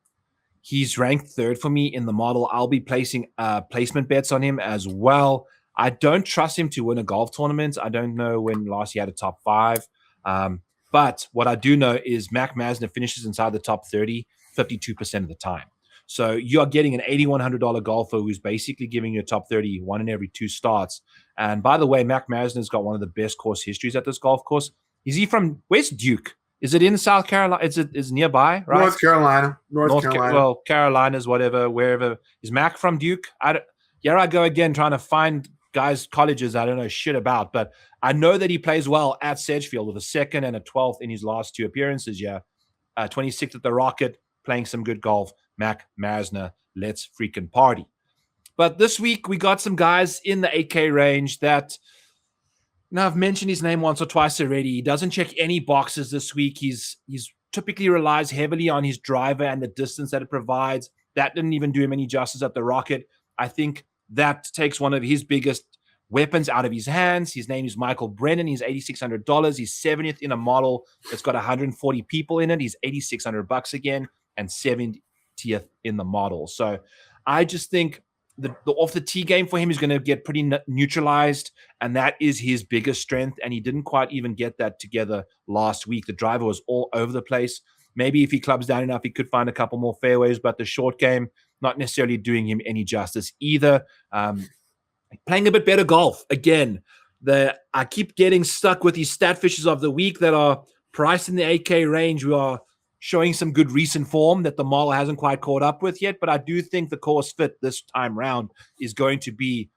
He's ranked 3rd for me in the model. I'll be placing placement bets on him as well. I don't trust him to win a golf tournament. I don't know when last he had a top 5. But what I do know is Mac Masner finishes inside the top 30 52% of the time. So you are getting an $8,100 golfer who's basically giving you a top 30 1 in every 2 starts. And by the way, Mac Masner's got one of the best course histories at this golf course. Is he from, where's Duke? Is it in South Carolina? Is nearby, right? North Carolina. North Carolina. Well, Carolinas, whatever, wherever. Is Mac from Duke? Here I go again trying to find guys' colleges I don't know shit about. But I know that he plays well at Sedgefield with a 2nd and a 12th in his last 2 appearances. Yeah, 26th at the Rocket, playing some good golf. Mac Masner, let's freaking party. But this week we got some guys in the 8K range that, I've mentioned his name once or twice already. He doesn't check any boxes this week. He's typically relies heavily on his driver and the distance that it provides. That didn't even do him any justice at the Rocket. I think that takes one of his biggest weapons out of his hands. His name is Michael Brennan. He's $8,600. He's 70th in a model that's got 140 people in it. He's $8,600 again, and 70th in the model. So I just think the off the tee game for him is going to get pretty neutralized, and that is his biggest strength. And he didn't quite even get that together last week. The driver was all over the place. Maybe if he clubs down enough, he could find a couple more fairways, but the short game, not necessarily doing him any justice either. Playing a bit better golf. Again, I keep getting stuck with these Statfishes of the week that are priced in the 8K range. We are showing some good recent form that the model hasn't quite caught up with yet, but I do think the course fit this time round is going to be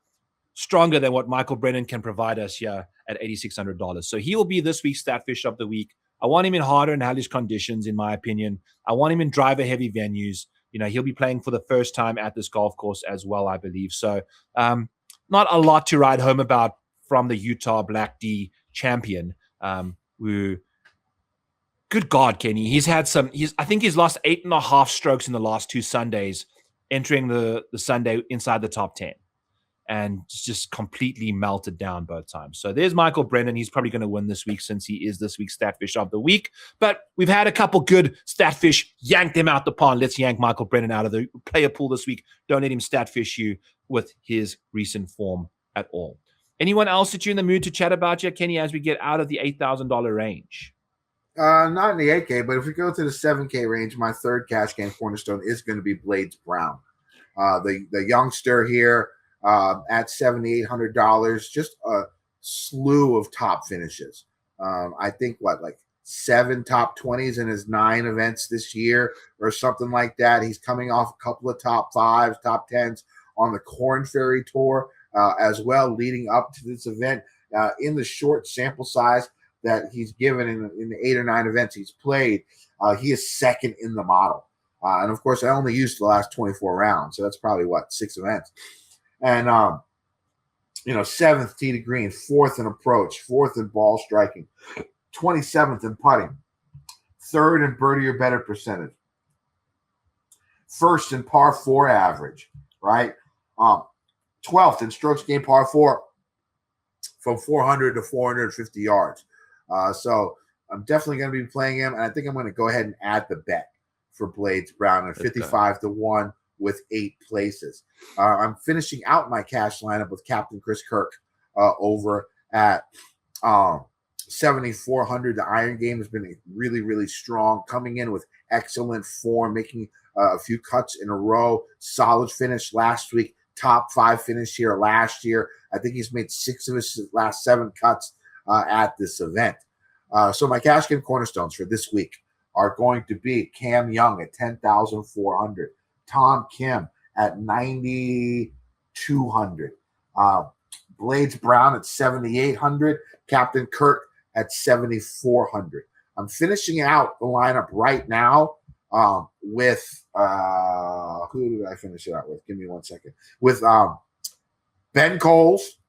stronger than what Michael Brennan can provide us here at $8,600. So he will be this week's Statfish of the week. I want him in harder and hellish conditions, in my opinion. I want him in driver-heavy venues. He'll be playing for the first time at this golf course as well, I believe. So not a lot to write home about from the Utah Black D champion, who, good God, Kenny, I think he's lost 8.5 strokes in the last 2 Sundays, entering the Sunday inside the top 10, and just completely melted down both times. So there's Michael Brennan. He's probably going to win this week since he is this week's Statfish of the week. But we've had a couple good Statfish. Yank them out the pond. Let's yank Michael Brennan out of the player pool this week. Don't let him Statfish you with his recent form at all. Anyone else that you're in the mood to chat about yet, Kenny, as we get out of the $8,000 range? Not in the 8K, but if we go to the 7K range, my third cash game cornerstone is going to be Blades Brown. The youngster here at $7,800, just a slew of top finishes. I think, 7 top 20s in his 9 events this year or something like that. He's coming off a couple of top 5s, top 10s on the Korn Ferry Tour as well, leading up to this event. In the short sample size that he's given in the 8 or 9 events he's played, he is second in the model. And, of course, I only used the last 24 rounds, so that's probably, 6 events. And, 7th tee to green, 4th in approach, 4th in ball striking, 27th in putting, 3rd in birdie or better percentage, 1st in par 4 average, right? 12th in strokes gained par 4 from 400 to 450 yards. So I'm definitely going to be playing him, and I think I'm going to go ahead and add the bet for Blades Brown at 55 to 1 with 8 places. I'm finishing out my cash lineup with Captain Chris Kirk over at 7,400. The iron game has been really, really strong, coming in with excellent form, making a few cuts in a row. Solid finish last week, top 5 finish here last year. I think he's made 6 of his last 7 cuts at this event. So my cash game cornerstones for this week are going to be Cam Young at 10,400, Tom Kim at 9,200, Blades Brown at 7,800, Captain Kirk at 7,400. I'm finishing out the lineup right now with who did I finish it out with? Give me 1 second. With Ben Coles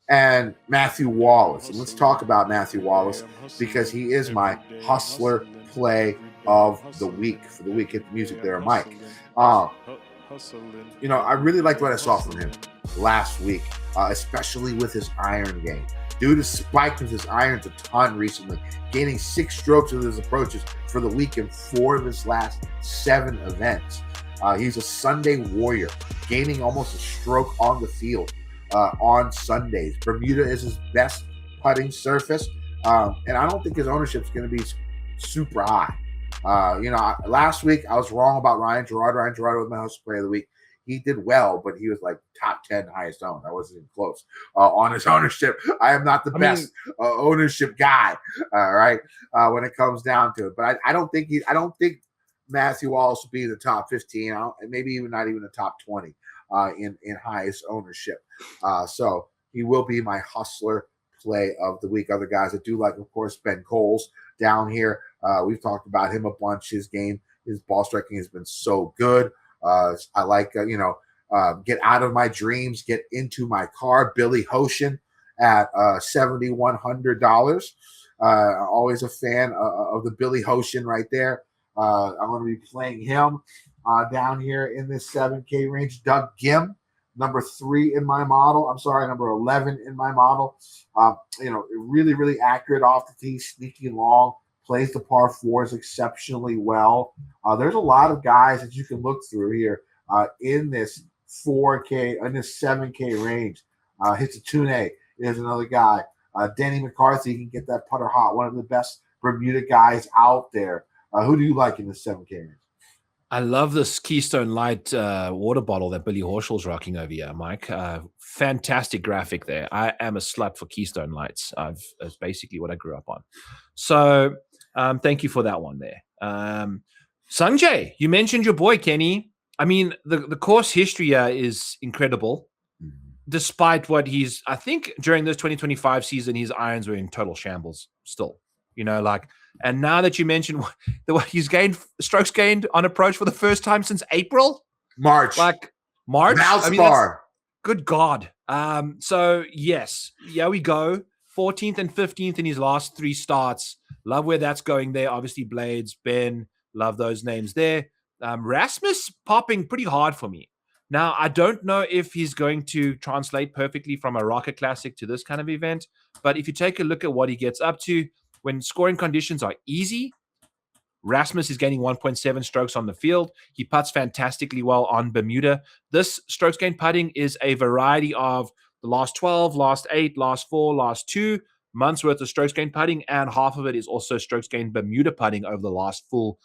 and Matthew Wallace. And let's talk about Matthew Wallace because he is my hustler play of the week. For the week, hit the music there, Mike. I really liked what I saw from him last week, especially with his iron game. Dude has spiked with his irons a ton recently, gaining 6 strokes with his approaches for the week in 4 of his last 7 events. He's a Sunday warrior, gaining almost a stroke on the field on Sundays. Bermuda is his best putting surface, and I don't think his ownership is going to be super high. Last week I was wrong about Ryan Gerard. Ryan Gerard was my host player of the week. He did well, but he was like top 10 highest owned. I wasn't even close on his ownership. I am not the best ownership guy, right? When it comes down to it, but I don't think Matthew Wallace will be in the top 15. Maybe even not even the top 20 in highest ownership. So he will be my hustler play of the week. Other guys I do like, of course, Ben Coles down here. We've talked about him a bunch. His game, his ball striking has been so good. I like, get out of my dreams, get into my car. Billy Hoshin at $7,100. Always a fan of the Billy Hoshin right there. I'm going to be playing him down here in this 7K range. Doug Gim, number 3 in my model. I'm sorry, number 11 in my model. Really, really accurate off the tee, sneaky long, plays the par 4s exceptionally well. There's a lot of guys that you can look through here in this 4K, in this 7K range. Hitsutune is another guy. Denny McCarthy can get that putter hot, one of the best Bermuda guys out there. Who do you like in the 7K range? I love this Keystone Light water bottle that Billy Horschel's rocking over here, Mike. Fantastic graphic there. I am a slut for Keystone Lights. That's basically what I grew up on. So thank you for that one there. Sanjay, you mentioned your boy, Kenny. I mean, the course history here is incredible. Despite what I think during this 2025 season, his irons were in total shambles still. And now that you mentioned he's gained strokes gained on approach for the first time since April, March. Good God. So yes, here we go. 14th and 15th in his last 3 starts. Love where that's going there. Obviously, Blades, Ben, love those names there. Rasmus popping pretty hard for me. Now, I don't know if he's going to translate perfectly from a Rocket Classic to this kind of event, but if you take a look at what he gets up to, when scoring conditions are easy, Rasmus is gaining 1.7 strokes on the field. He putts fantastically well on Bermuda. This strokes gained putting is a variety of the last 12, last 8, last 4, last 2 months worth of strokes gained putting, and half of it is also strokes gained Bermuda putting over the last full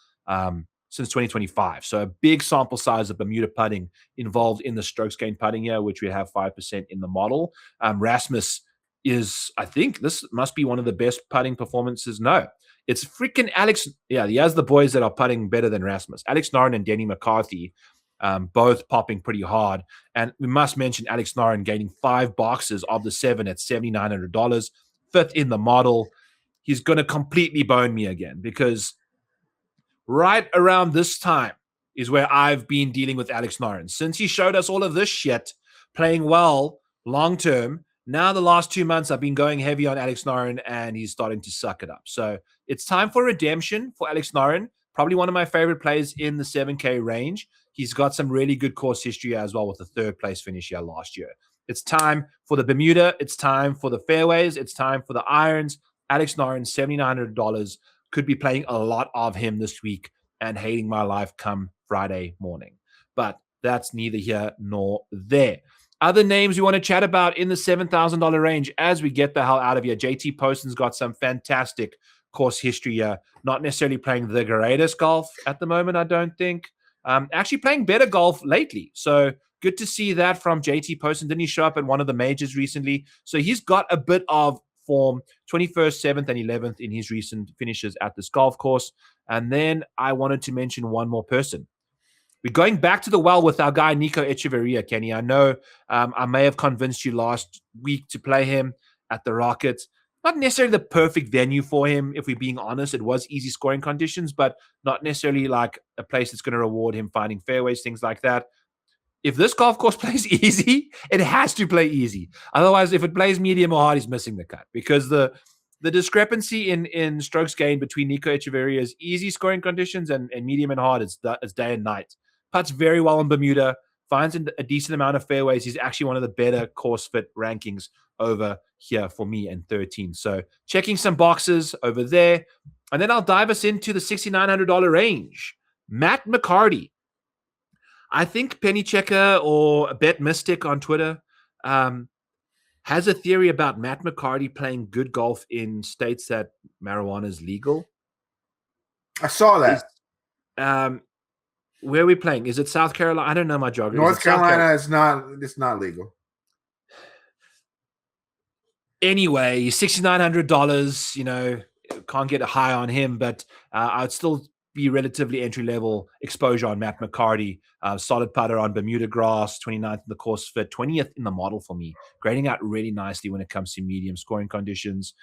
since 2025. So a big sample size of Bermuda putting involved in the strokes gained putting here, which we have 5% in the model. Rasmus is, I think this must be one of the best putting performances. No, it's freaking Alex. Yeah, he has the boys that are putting better than Rasmus. Alex Noren and Denny McCarthy, both popping pretty hard. And we must mention Alex Noren gaining 5 boxes of the 7 at $7,900, 5th in the model. He's going to completely bone me again because right around this time is where I've been dealing with Alex Noren. Since he showed us all of this shit, playing well long-term, now the last 2 months I've been going heavy on Alex Noren and he's starting to suck it up. So it's time for redemption for Alex Noren. Probably one of my favorite plays in the 7K range. He's got some really good course history as well with the 3rd place finish here last year. It's time for the Bermuda. It's time for the fairways. It's time for the irons. Alex Noren, $7,900. Could be playing a lot of him this week and hating my life come Friday morning. But that's neither here nor there. Other names we want to chat about in the $7,000 range as we get the hell out of here. JT Poston's got some fantastic course history here. Not necessarily playing the greatest golf at the moment, I don't think. Actually playing better golf lately. So good to see that from JT Poston. Didn't he show up at one of the majors recently? So he's got a bit of form, 21st, 7th, and 11th in his recent finishes at this golf course. And then I wanted to mention one more person. We're going back to the well with our guy, Nico Echeverria, Kenny. I know I may have convinced you last week to play him at the Rockets. Not necessarily the perfect venue for him, if we're being honest. It was easy scoring conditions, but not necessarily like a place that's going to reward him finding fairways, things like that. If this golf course plays easy, it has to play easy. Otherwise, if it plays medium or hard, he's missing the cut because the discrepancy in strokes gained between Nico Echeverria's easy scoring conditions and medium and hard is day and night. Putts very well in Bermuda, finds a decent amount of fairways. He's actually one of the better course fit rankings over here for me in 13. So checking some boxes over there. And then I'll dive us into the $6,900 range. Matt McCarty. I think Penny Checker or Bet Mystic on Twitter has a theory about Matt McCarty playing good golf in states that marijuana is legal. I saw that. Where are we playing? Is it South Carolina? I don't know my geography. North Carolina is not. It's not legal. Anyway, $6,900. You know, can't get a high on him, but I'd still be relatively entry-level exposure on Matt McCarty. Solid putter on Bermuda grass, 29th in the course fit, 20th in the model for me. Grading out really nicely when it comes to medium scoring conditions.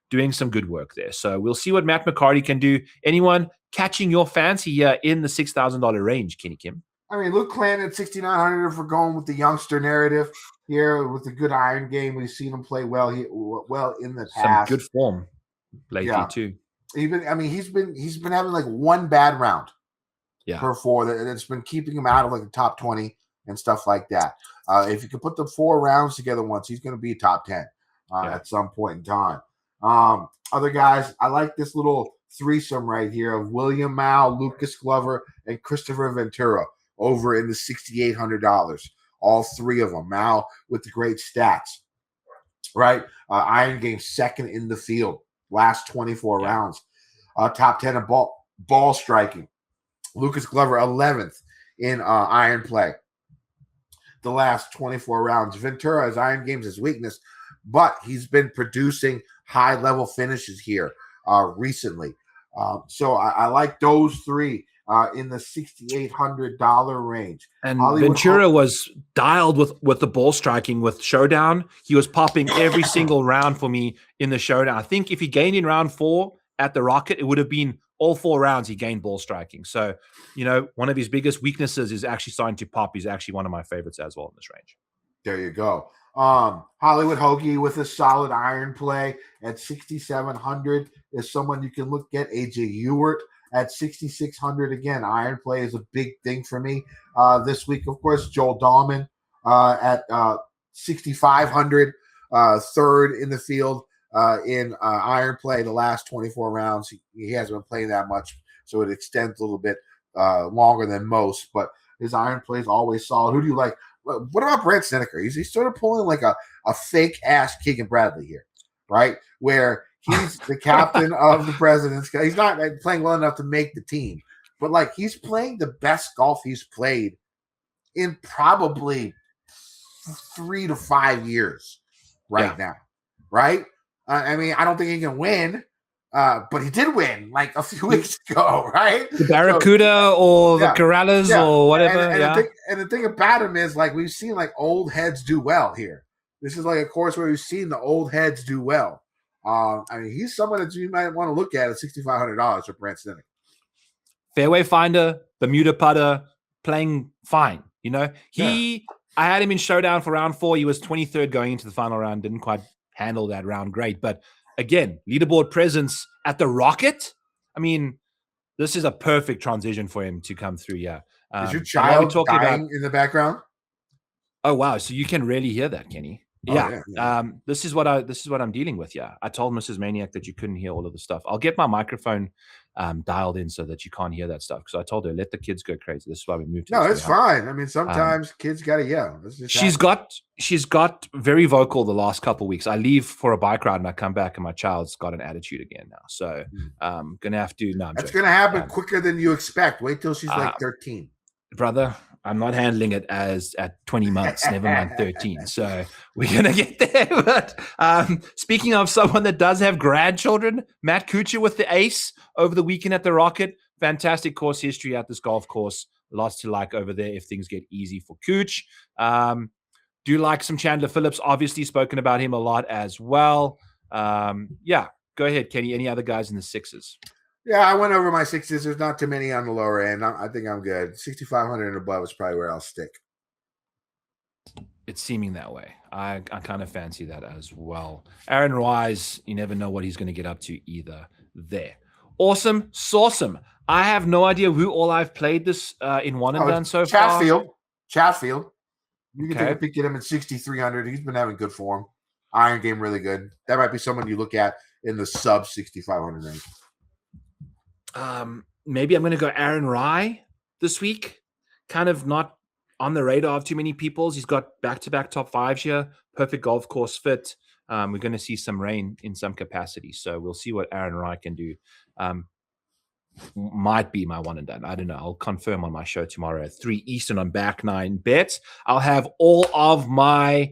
Doing some good work there. So we'll see what Matt McCarty can do. Anyone catching your fancy here in the $6,000 range, Kenny Kim? I mean, Luke Clanton at 6,900 for going with the youngster narrative here with a good iron game. We've seen him play well in the past. Some good form lately too. He's been having like one bad round per 4 that's been keeping him out of like the top 20 and stuff like that. If you can put the 4 rounds together once, he's going to be top 10 at some point in time. Other guys, I like this little threesome right here of William Mao, Lucas Glover, and Christopher Ventura over in the $6,800. All 3 of them. Mao with the great stats, right? Iron game second in the field, last 24 rounds. Top 10 of ball striking. Lucas Glover 11th in iron play the last 24 rounds. Ventura, his iron game's his weakness, but he's been producing high-level finishes here recently. So I like those 3 in the $6,800 range. And Ventura was dialed with the ball striking with Showdown. He was popping every single round for me in the Showdown. I think if he gained in round 4 at the Rocket, it would have been all 4 rounds he gained ball striking. So, one of his biggest weaknesses is actually starting to pop. He's actually one of my favorites as well in this range. There you go. Hollywood Hoagie with a solid iron play at 6,700 is someone you can look at. AJ Ewert at 6,600. Again, iron play is a big thing for me this week. Of course, Joel Dahlman at 6,500, third in the field in iron play the last 24 rounds. He hasn't been playing that much, so it extends a little bit longer than most, but his iron play is always solid. Who do you like? What about Brant Snedeker? He's sort of pulling like a fake-ass Keegan Bradley here, right? Where he's the captain of the Presidents. He's not playing well enough to make the team, but like he's playing the best golf he's played in probably 3 to 5 years now, right? I mean, I don't think he can win, but he did win like a few weeks ago, right? The Barracuda or the Corrales or whatever. And the thing about him is like we've seen like old heads do well here. This is like a course where we've seen the old heads do well. I mean, he's someone that you might want to look at $6,500 for Brant Snedeker. Fairway finder, Bermuda putter, playing fine. I had him in Showdown for round 4. He was 23rd going into the final round. Didn't quite handle that round great, but again, leaderboard presence at the Rocket. I mean, this is a perfect transition for him to come through. Yeah. Is your child dying in the background? Oh wow! So you can really hear that, Kenny. Yeah. This is what I'm dealing with. Yeah. I told Mrs. Maniac that you couldn't hear all of the stuff. I'll get my microphone dialed in so that you can't hear that stuff. Because I told her, let the kids go crazy. This is why we moved. No, it's fine. I mean, sometimes kids got to yell. She's got very vocal the last couple of weeks. I leave for a bike ride and I come back and my child's got an attitude again now. So I'm gonna have to. No, that's gonna happen quicker than you expect. Wait till she's like 13, brother. I'm not handling it as at 20 months, never mind 13. So we're going to get there. But speaking of someone that does have grandchildren, Matt Kuchar with the ace over the weekend at the Rocket. Fantastic course history at this golf course. Lots to like over there if things get easy for Cooch. Do like some Chandler Phillips. Obviously spoken about him a lot as well. Go ahead, Kenny. Any other guys in the 6s? Yeah, I went over my 6s. There's not too many on the lower end. I think I'm good. 6,500 and above is probably where I'll stick. It's seeming that way. I kind of fancy that as well. Aaron Wise, you never know what he's going to get up to either there. Awesome. Sawsome. I have no idea who all I've played this in one and done so far. Chatfield. You can take a peek at him at 6,300. He's been having good form. Iron game really good. That might be someone you look at in the sub 6,500 range. Maybe I'm going to go Aaron Rye this week. Kind of not on the radar of too many people's. He's got back-to-back top 5s here. Perfect golf course fit. We're going to see some rain in some capacity. So we'll see what Aaron Rye can do. Might be my one and done. I don't know. I'll confirm on my show tomorrow at 3 Eastern on Back 9 Bets. I'll have all of my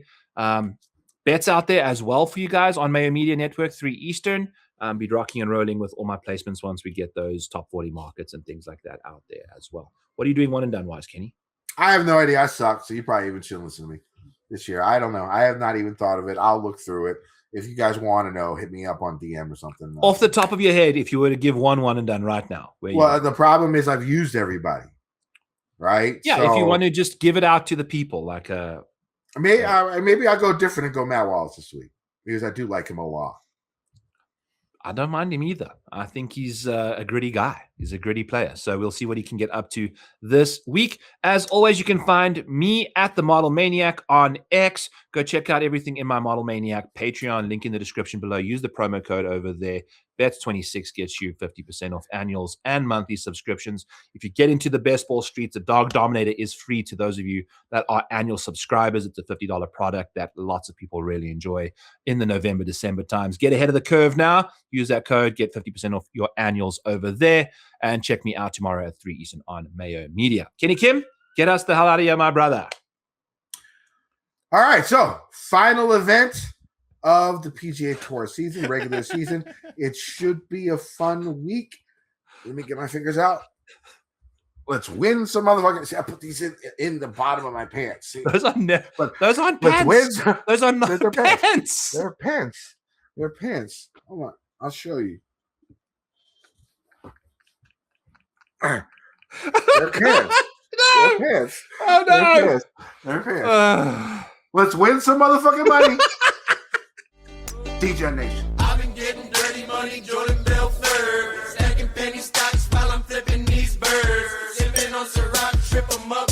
bets out there as well for you guys on Mayo Media Network, 3 Eastern. Be rocking and rolling with all my placements once we get those top 40 markets and things like that out there as well. What are you doing one and done wise, Kenny? I have no idea. I suck, so you probably even shouldn't listen to me this year. I don't know. I have not even thought of it. I'll look through it. If you guys want to know, hit me up on DM or something. Off the top of your head, if you were to give one and done right now. The problem is I've used everybody, right? Yeah, so, if you want to just give it out to the people. Maybe I'll go different and go Matt Wallace this week because I do like him a lot. I don't mind him either. I think he's a gritty guy. He's a gritty player. So we'll see what he can get up to this week. As always, you can find me at the Model Maniac on X. Go check out everything in my Model Maniac Patreon. Link in the description below. Use the promo code over there. Bets26 gets you 50% off annuals and monthly subscriptions. If you get into the best ball streets, the Dog Dominator is free to those of you that are annual subscribers. It's a $50 product that lots of people really enjoy in the November, December times. Get ahead of the curve now. Use that code. Get 50% off your annuals over there. And check me out tomorrow at 3 Eastern on Mayo Media. Kenny Kim, get us the hell out of here, my brother. All right, so final event of the PGA Tour season, regular season. It should be a fun week. Let me get my fingers out. Let's win some motherfucking. See, I put these in the bottom of my pants. See? Those aren't pants. Those are not pants. They're pants. They're pants. Hold on, I'll show you. They're pants. No. They're pants. Oh no. They're pants. Let's win some motherfucking money. DJ Nation. I've been getting dirty money, Jordan Belfort. Stacking penny stocks while I'm flipping these birds. Sipping on Ciroc, trip 'em up.